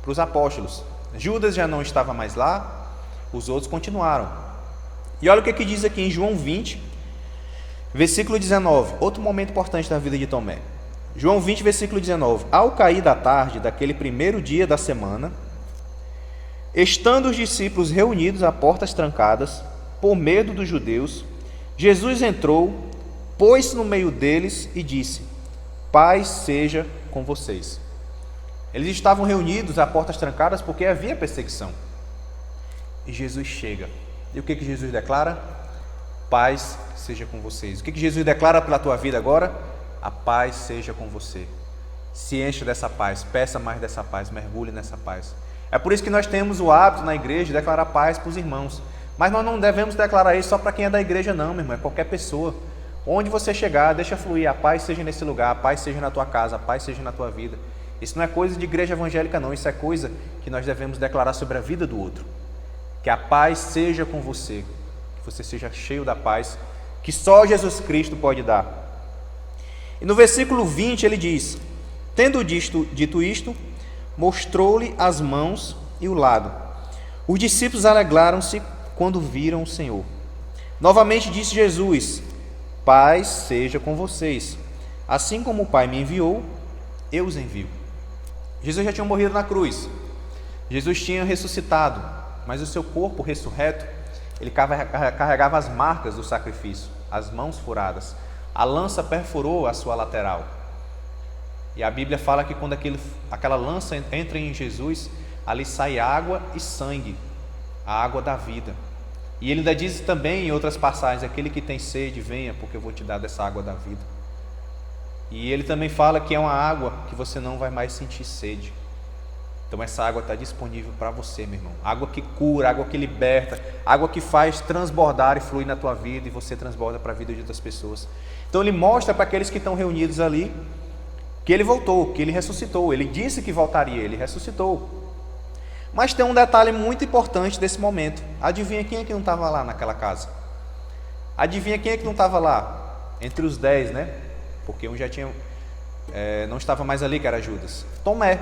para os apóstolos. Judas já não estava mais lá, os outros continuaram. E olha o que diz aqui em João 20, versículo 19, outro momento importante da vida de Tomé. João 20, versículo 19: ao cair da tarde daquele primeiro dia da semana, estando os discípulos reunidos a portas trancadas, por medo dos judeus, Jesus entrou, pôs-se no meio deles e disse: paz seja com vocês. Eles estavam reunidos a portas trancadas porque havia perseguição. E Jesus chega. E o que Jesus declara? Paz seja com vocês. O que Jesus declara pela tua vida agora? A paz seja com você. Se encha dessa paz, peça mais dessa paz, mergulhe nessa paz. É por isso que nós temos o hábito na igreja de declarar paz para os irmãos. Mas nós não devemos declarar isso só para quem é da igreja não, meu irmão, é qualquer pessoa. Onde você chegar, deixa fluir, a paz seja nesse lugar, a paz seja na tua casa, a paz seja na tua vida. Isso não é coisa de igreja evangélica não, isso é coisa que nós devemos declarar sobre a vida do outro. Que a paz seja com você, que você seja cheio da paz, que só Jesus Cristo pode dar. E no versículo 20 ele diz: tendo dito isto, mostrou-lhe as mãos e o lado. Os discípulos alegraram-se quando viram o Senhor. Novamente disse Jesus: paz seja com vocês. Assim como o Pai me enviou, eu os envio. Jesus já tinha morrido na cruz. Jesus tinha ressuscitado, mas o seu corpo ressurreto, ele carregava as marcas do sacrifício, as mãos furadas. A lança perfurou a sua lateral. E a Bíblia fala que quando aquela lança entra em Jesus, ali sai água e sangue, a água da vida. E ele ainda diz também em outras passagens: aquele que tem sede, venha, porque eu vou te dar dessa água da vida. E ele também fala que é uma água que você não vai mais sentir sede. Então essa água está disponível para você, meu irmão. Água que cura, água que liberta, água que faz transbordar e fluir na tua vida, e você transborda para a vida de outras pessoas. Então ele mostra para aqueles que estão reunidos ali que ele voltou, que ele ressuscitou. Ele disse que voltaria, ele ressuscitou. Mas tem um detalhe muito importante desse momento. Adivinha quem é que não estava lá naquela casa? Adivinha quem é que não estava lá? Entre os 10, né? Porque um já tinha, não estava mais ali, que era Judas. Tomé.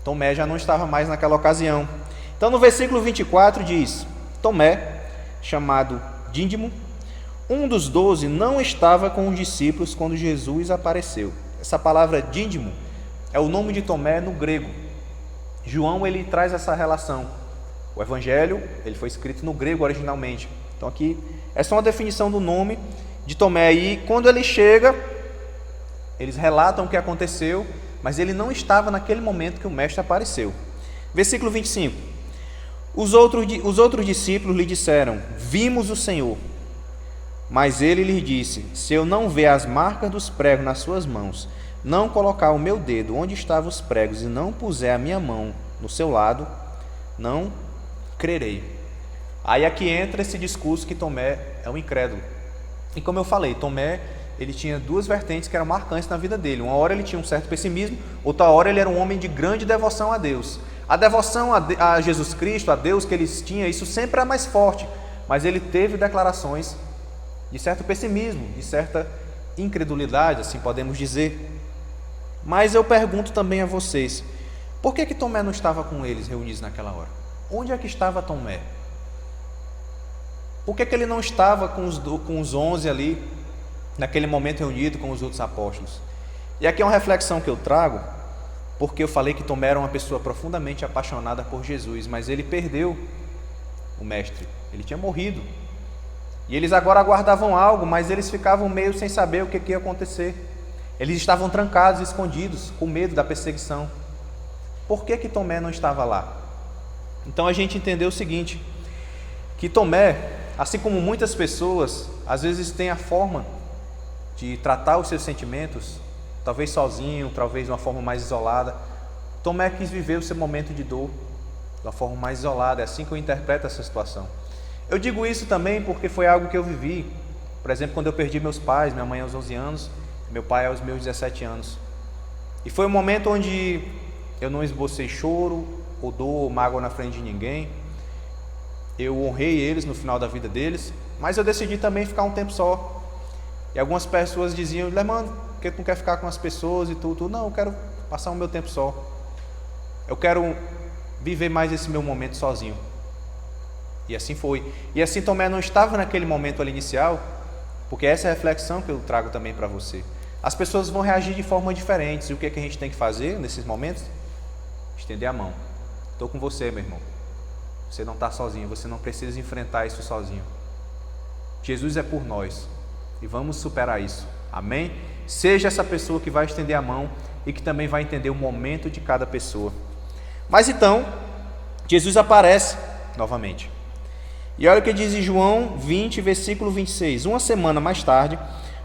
Tomé já não estava mais naquela ocasião. Então no versículo 24 diz: Tomé, chamado Dídimo, um dos 12, não estava com os discípulos quando Jesus apareceu. Essa palavra Dídimo é o nome de Tomé no grego. João, ele traz essa relação. O evangelho, ele foi escrito no grego originalmente. Então aqui é só uma definição do nome de Tomé. E quando ele chega, eles relatam o que aconteceu, mas ele não estava naquele momento que o mestre apareceu. Versículo 25. Os outros discípulos lhe disseram: vimos o Senhor. Mas ele lhe disse: se eu não ver as marcas dos pregos nas suas mãos, não colocar o meu dedo onde estavam os pregos e não puser a minha mão no seu lado, não crerei. Aí aqui entra esse discurso que Tomé é um incrédulo. E como eu falei, Tomé, ele tinha duas vertentes que eram marcantes na vida dele. Uma hora ele tinha um certo pessimismo, outra hora ele era um homem de grande devoção a Deus. A devoção a Jesus Cristo, a Deus que eles tinham, isso sempre era mais forte. Mas ele teve declarações de certo pessimismo, de certa incredulidade, assim podemos dizer. Mas eu pergunto também a vocês, por que Tomé não estava com eles reunidos naquela hora? Onde é que estava Tomé? Por que ele não estava com os 11 ali, naquele momento reunido com os outros apóstolos? E aqui é uma reflexão que eu trago, porque eu falei que Tomé era uma pessoa profundamente apaixonada por Jesus, mas ele perdeu o mestre, ele tinha morrido. E eles agora aguardavam algo, mas eles ficavam meio sem saber o que ia acontecer. Eles estavam trancados, escondidos, com medo da perseguição. Por que Tomé não estava lá? Então a gente entendeu o seguinte, que Tomé, assim como muitas pessoas, às vezes tem a forma de tratar os seus sentimentos, talvez sozinho, talvez de uma forma mais isolada. Tomé quis viver o seu momento de dor de uma forma mais isolada, é assim que eu interpreto essa situação. Eu digo isso também porque foi algo que eu vivi. Por exemplo, quando eu perdi meus pais, minha mãe aos 11 anos, meu pai aos meus 17 anos. E foi um momento onde eu não esbocei choro, ou dor, ou mágoa na frente de ninguém. Eu honrei eles no final da vida deles, mas eu decidi também ficar um tempo só. E algumas pessoas diziam: Lermando, por que tu não quer ficar com as pessoas e tudo? Não, eu quero passar o meu tempo só. Eu quero viver mais esse meu momento sozinho. E assim foi. E assim Tomé não estava naquele momento ali inicial, porque essa é a reflexão que eu trago também para você. As pessoas vão reagir de forma diferente. E o que a gente tem que fazer nesses momentos? Estender a mão. Estou com você, meu irmão. Você não está sozinho, você não precisa enfrentar isso sozinho. Jesus é por nós e vamos superar isso. Amém? Seja essa pessoa que vai estender a mão e que também vai entender o momento de cada pessoa. Mas então, Jesus aparece novamente. E olha o que diz em João 20, versículo 26. Uma semana mais tarde,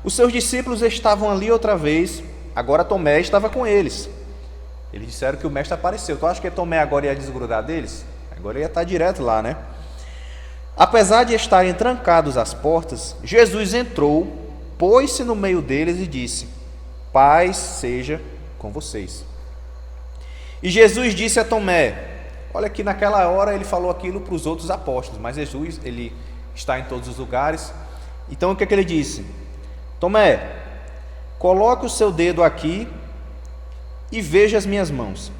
os seus discípulos estavam ali outra vez, agora Tomé estava com eles. Eles disseram que o mestre apareceu. Tu acha que Tomé agora ia desgrudar deles? Agora ia estar direto lá, né? Apesar de estarem trancados as portas, Jesus entrou, pôs-se no meio deles e disse: paz seja com vocês. E Jesus disse a Tomé, olha que naquela hora ele falou aquilo para os outros apóstolos, mas Jesus, ele está em todos os lugares. Então o que ele disse? Tomé, coloque o seu dedo aqui e veja as minhas mãos.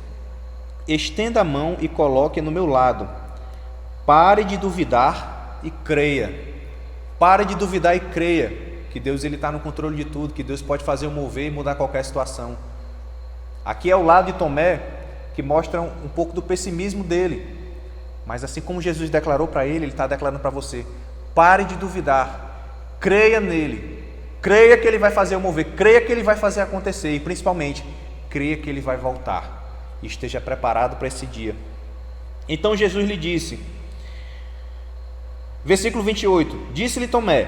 Estenda a mão e coloque no meu lado. Pare de duvidar e creia. Pare de duvidar e creia que Deus está no controle de tudo, que Deus pode fazer o mover e mudar qualquer situação. Aqui é o lado de Tomé que mostra um pouco do pessimismo dele. Mas assim como Jesus declarou para ele está declarando para você. Pare de duvidar. Creia nele. Creia que ele vai fazer o mover. Creia que ele vai fazer acontecer. E principalmente, creia que ele vai voltar. E esteja preparado para esse dia. Então Jesus lhe disse, versículo 28, disse-lhe Tomé,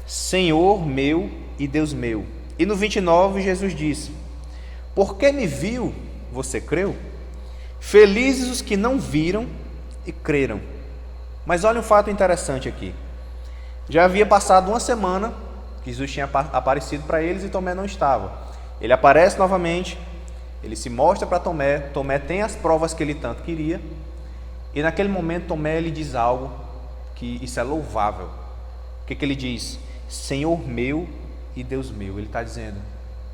Senhor meu e Deus meu. E no 29 Jesus disse, porque me viu, você creu? Felizes os que não viram e creram. Mas olha um fato interessante aqui. Já havia passado uma semana que Jesus tinha aparecido para eles e Tomé não estava. Ele aparece novamente, ele se mostra para Tomé, Tomé tem as provas que ele tanto queria, e naquele momento Tomé lhe diz algo que isso é louvável. O que ele diz? Senhor meu e Deus meu. Ele está dizendo,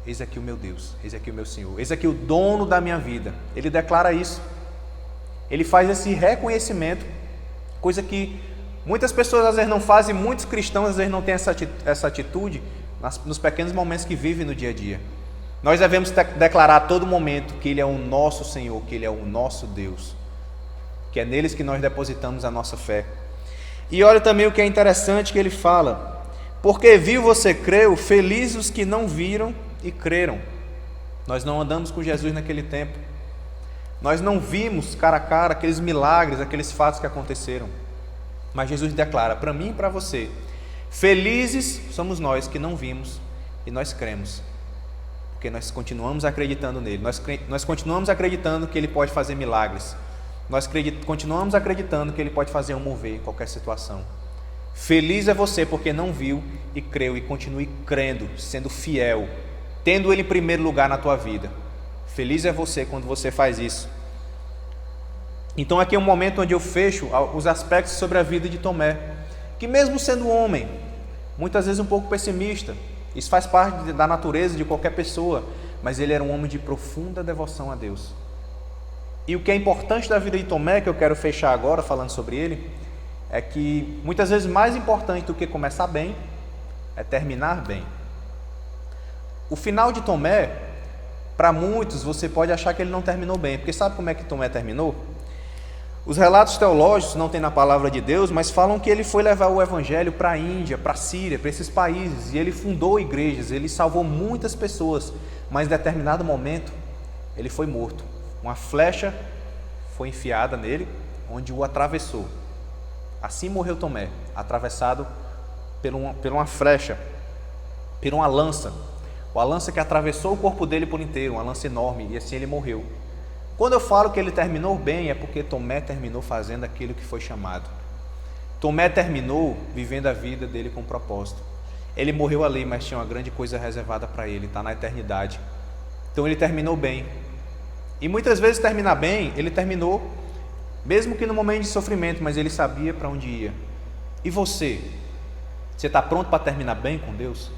eis aqui o meu Deus, eis aqui o meu Senhor, eis aqui o dono da minha vida. Ele declara isso, ele faz esse reconhecimento, coisa que muitas pessoas às vezes não fazem, muitos cristãos às vezes não têm essa atitude nos pequenos momentos que vivem no dia a dia. Nós devemos declarar a todo momento que Ele é o nosso Senhor, que Ele é o nosso Deus, que é neles que nós depositamos a nossa fé. E olha também o que é interessante que ele fala, porque viu, você creu, felizes os que não viram e creram. Nós não andamos com Jesus naquele tempo, nós não vimos cara a cara aqueles milagres, aqueles fatos que aconteceram, mas Jesus declara para mim e para você, Felizes somos nós que não vimos e nós cremos, porque nós continuamos acreditando nele, nós continuamos acreditando que ele pode fazer milagres, nós continuamos acreditando que ele pode fazer um mover em qualquer situação. Feliz é você porque não viu e creu, e continue crendo, sendo fiel, tendo ele em primeiro lugar na tua vida. Feliz é você quando você faz isso. Então aqui é um momento onde eu fecho os aspectos sobre a vida de Tomé, que mesmo sendo homem, muitas vezes um pouco pessimista, isso faz parte da natureza de qualquer pessoa, mas ele era um homem de profunda devoção a Deus. E o que é importante da vida de Tomé, que eu quero fechar agora falando sobre ele, é que muitas vezes mais importante do que começar bem é terminar bem. O final de Tomé, para muitos, você pode achar que ele não terminou bem, porque sabe como é que Tomé terminou? Os relatos teológicos não tem na palavra de Deus, mas falam que ele foi levar o evangelho para a Índia, para a Síria, para esses países, e ele fundou igrejas, ele salvou muitas pessoas, mas em determinado momento ele foi morto. Uma flecha foi enfiada nele, onde o atravessou. Assim morreu Tomé, atravessado por uma flecha, por uma lança. Uma lança que atravessou o corpo dele por inteiro, uma lança enorme, e assim ele morreu. Quando eu falo que ele terminou bem, é porque Tomé terminou fazendo aquilo que foi chamado. Tomé terminou vivendo a vida dele com propósito. Ele morreu ali, mas tinha uma grande coisa reservada para ele, está na eternidade. Então ele terminou bem. E muitas vezes terminar bem, ele terminou, mesmo que no momento de sofrimento, mas ele sabia para onde ia. E você? Você está pronto para terminar bem com Deus?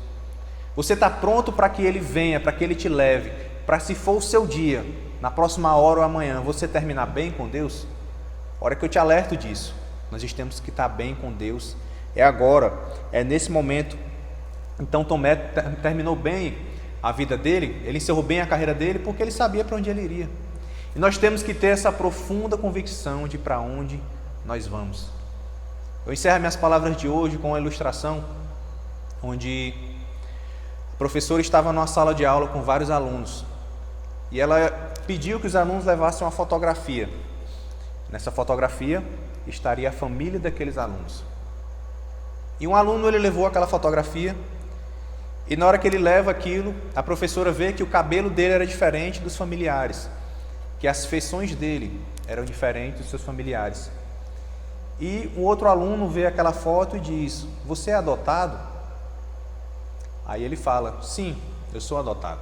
Você está pronto para que Ele venha, para que Ele te leve, para se for o seu dia, na próxima hora ou amanhã, você terminar bem com Deus? A hora que eu te alerto disso, nós temos que estar bem com Deus, é agora, é nesse momento. Então Tomé terminou bem a vida dele, ele encerrou bem a carreira dele, porque ele sabia para onde ele iria. E nós temos que ter essa profunda convicção de para onde nós vamos. Eu encerro minhas palavras de hoje com uma ilustração, onde a professora estava numa sala de aula com vários alunos, e ela pediu que os alunos levassem uma fotografia. Nessa fotografia estaria a família daqueles alunos. E um aluno, ele levou aquela fotografia, e na hora que ele leva aquilo, a professora vê que o cabelo dele era diferente dos familiares, que as feições dele eram diferentes dos seus familiares. E um outro aluno vê aquela foto e diz: "Você é adotado?" Aí ele fala: "Sim, eu sou adotado."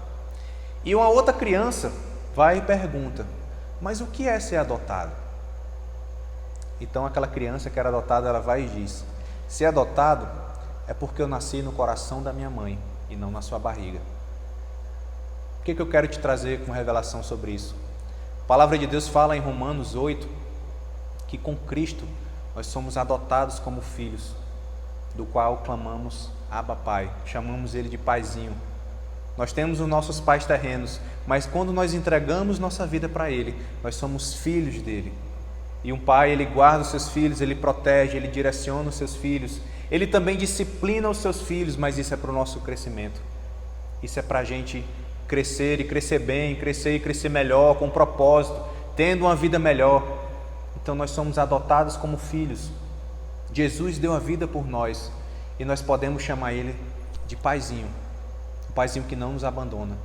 E uma outra criança vai e pergunta: "Mas o que é ser adotado?" Então aquela criança que era adotada, ela vai e diz: "Ser adotado é porque eu nasci no coração da minha mãe e não na sua barriga." O que eu quero te trazer com revelação sobre isso? A palavra de Deus fala em Romanos 8 que com Cristo nós somos adotados como filhos, do qual clamamos: Abba, Pai, chamamos Ele de Paizinho. Nós temos os nossos pais terrenos, mas quando nós entregamos nossa vida para Ele, nós somos filhos dele. E um pai, ele guarda os seus filhos, ele protege, ele direciona os seus filhos, ele também disciplina os seus filhos, mas isso é para o nosso crescimento. Isso é para a gente crescer e crescer bem, crescer e crescer melhor, com propósito, tendo uma vida melhor. Então nós somos adotados como filhos. Jesus deu a vida por nós e nós podemos chamar Ele de Paizinho. Um Paizinho que não nos abandona,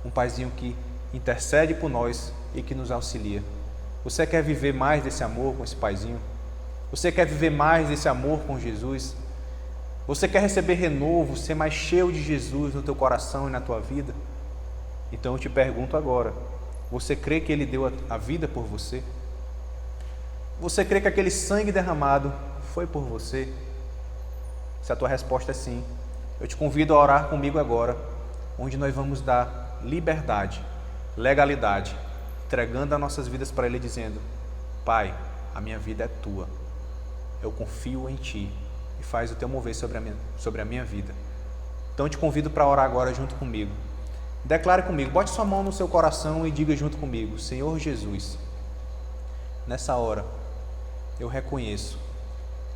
um Paizinho que intercede por nós e que nos auxilia. Você quer viver mais desse amor com esse Paizinho? Você quer viver mais desse amor com Jesus? Você quer receber renovo, ser mais cheio de Jesus no teu coração e na tua vida? Então eu te pergunto agora, você crê que Ele deu a vida por você? Você crê que aquele sangue derramado foi por você? Se a tua resposta é sim, eu te convido a orar comigo agora, onde nós vamos dar liberdade, legalidade, entregando as nossas vidas para Ele, dizendo: Pai, a minha vida é Tua, eu confio em Ti e faz o Teu mover sobre a minha vida. Então eu te convido para orar agora junto comigo. Declare comigo, bote sua mão no seu coração e diga junto comigo: Senhor Jesus, nessa hora eu reconheço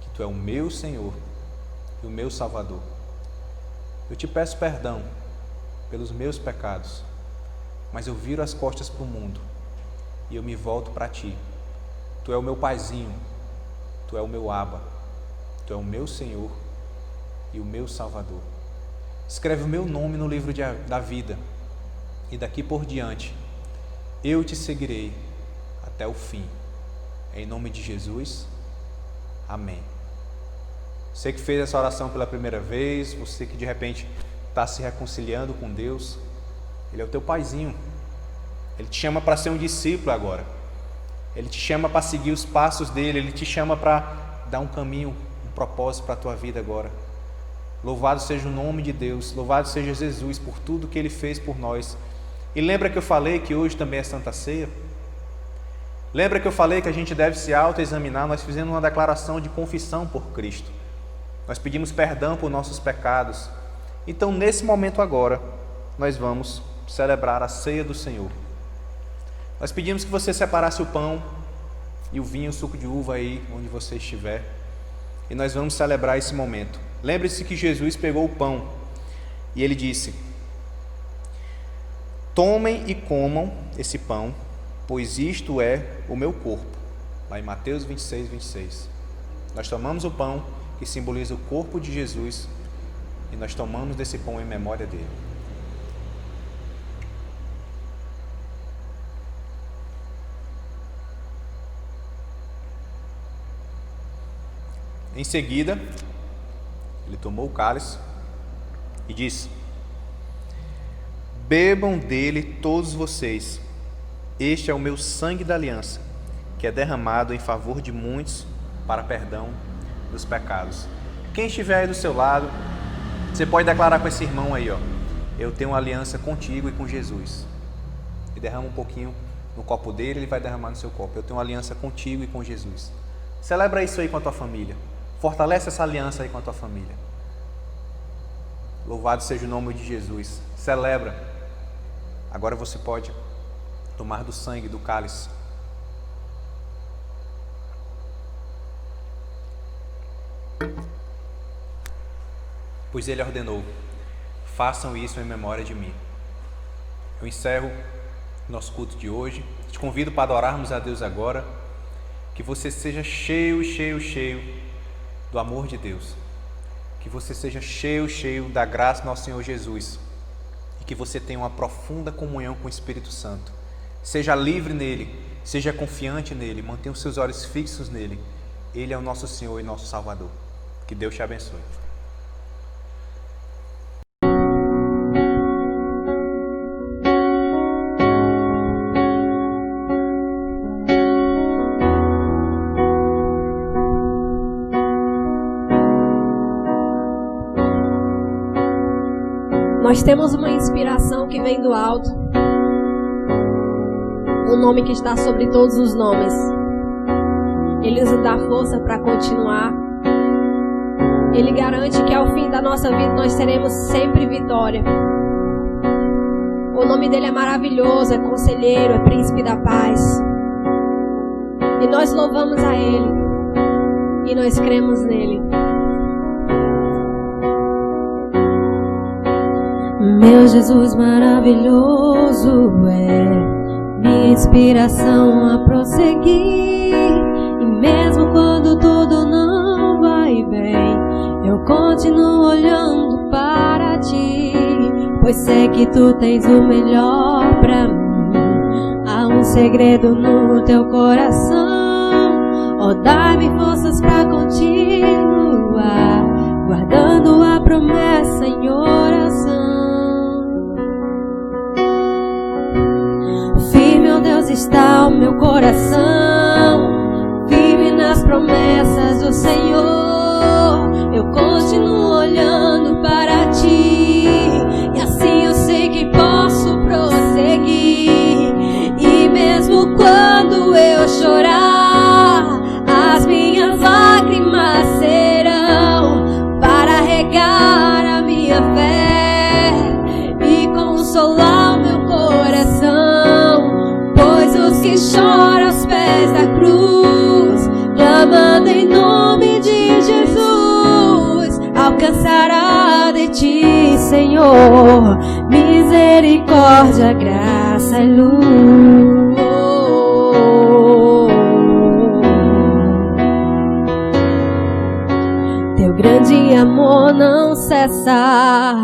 que Tu é o meu Senhor e o meu Salvador. Eu te peço perdão pelos meus pecados, mas eu viro as costas para o mundo e eu me volto para Ti. Tu é o meu Paizinho, Tu é o meu Abba, Tu é o meu Senhor e o meu Salvador. Escreve o meu nome no livro da vida, e daqui por diante eu te seguirei até o fim. Em nome de Jesus, amém. Você que fez essa oração pela primeira vez, você que de repente está se reconciliando com Deus, Ele é o teu paizinho. Ele te chama para ser um discípulo agora. Ele te chama para seguir os passos dele. Ele te chama para dar um caminho, um propósito para a tua vida agora. Louvado seja o nome de Deus. Louvado seja Jesus por tudo que Ele fez por nós. E lembra que eu falei que hoje também é Santa Ceia? Lembra que eu falei que a gente deve se autoexaminar? Nós fizemos uma declaração de confissão por Cristo. Nós pedimos perdão por nossos pecados. Então, nesse momento agora, nós vamos celebrar a ceia do Senhor. Nós pedimos que você separasse o pão e o vinho, o suco de uva aí, onde você estiver. E nós vamos celebrar esse momento. Lembre-se que Jesus pegou o pão e Ele disse: tomem e comam esse pão, pois isto é o meu corpo. Lá em Mateus 26, 26. Nós tomamos o pão, que simboliza o corpo de Jesus, e nós tomamos desse pão em memória dele. Em seguida, ele tomou o cálice e disse: bebam dele todos vocês, este é o meu sangue da aliança, que é derramado em favor de muitos para perdão dos pecados. Quem estiver aí do seu lado, você pode declarar com esse irmão aí, ó: eu tenho uma aliança contigo e com Jesus. E derrama um pouquinho no copo dele, ele vai derramar no seu copo. Eu tenho uma aliança contigo e com Jesus. Celebra isso aí com a tua família. Fortalece essa aliança aí com a tua família. Louvado seja o nome de Jesus. Celebra. Agora você pode tomar do sangue do cálice. Pois Ele ordenou: façam isso em memória de mim. Eu encerro nosso culto de hoje. Te convido para adorarmos a Deus agora. Que você seja cheio do amor de Deus. Que você seja cheio da graça do nosso Senhor Jesus. E que você tenha uma profunda comunhão com o Espírito Santo. Seja livre nele, seja confiante nele, mantenha os seus olhos fixos nele. Ele é o nosso Senhor e nosso Salvador. Que Deus te abençoe. Nós temos uma inspiração que vem do alto. O nome que está sobre todos os nomes. Ele nos dá força para continuar. Ele garante que ao fim da nossa vida nós teremos sempre vitória. O nome dele é maravilhoso, é conselheiro, é príncipe da paz. E nós louvamos a ele. E nós cremos nele. Meu Jesus maravilhoso é minha inspiração a prosseguir. E mesmo quando tudo não vai bem, eu continuo olhando para ti, pois sei que tu tens o melhor pra mim. Há um segredo no teu coração, oh, dai-me forças pra continuar, guardando a promessa em oração. Firme, ó Deus, está o meu coração, firme nas promessas do Senhor. Eu continuo olhando para ti, e assim eu sei que posso prosseguir. E mesmo quando eu chorar, as minhas lágrimas serão para regar a minha fé e consolar o meu coração. Pois os que choram aos pés da cruz, clamando em nome de Jesus, alcançará de ti, Senhor, misericórdia, graça e luz. Teu grande amor não cessa,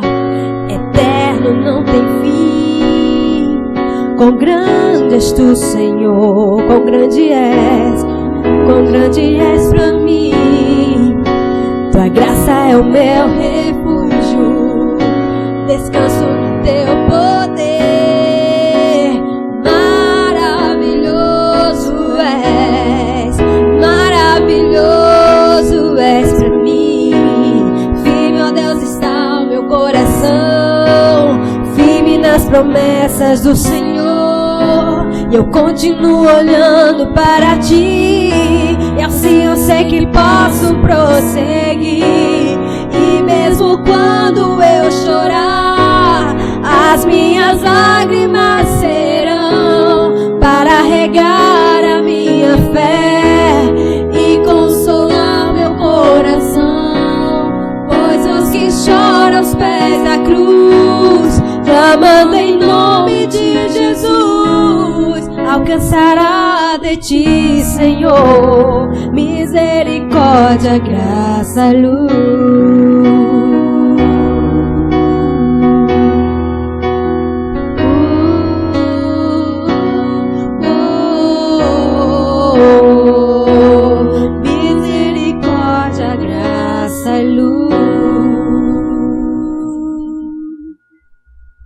eterno não tem fim. Quão grande és tu, Senhor, quão grande és pra mim. Tua graça é o meu refúgio, descanso no teu poder. Maravilhoso és pra mim. Firme, ó Deus, está o meu coração, firme nas promessas do Senhor. E eu continuo olhando para ti, e assim eu sei que posso prosseguir. E mesmo quando eu chorar, as minhas lágrimas serão para regar a minha fé e consolar meu coração. Pois os que choram aos pés da cruz, clamando em nome de Jesus, alcançará de ti, Senhor, misericórdia, graça, luz.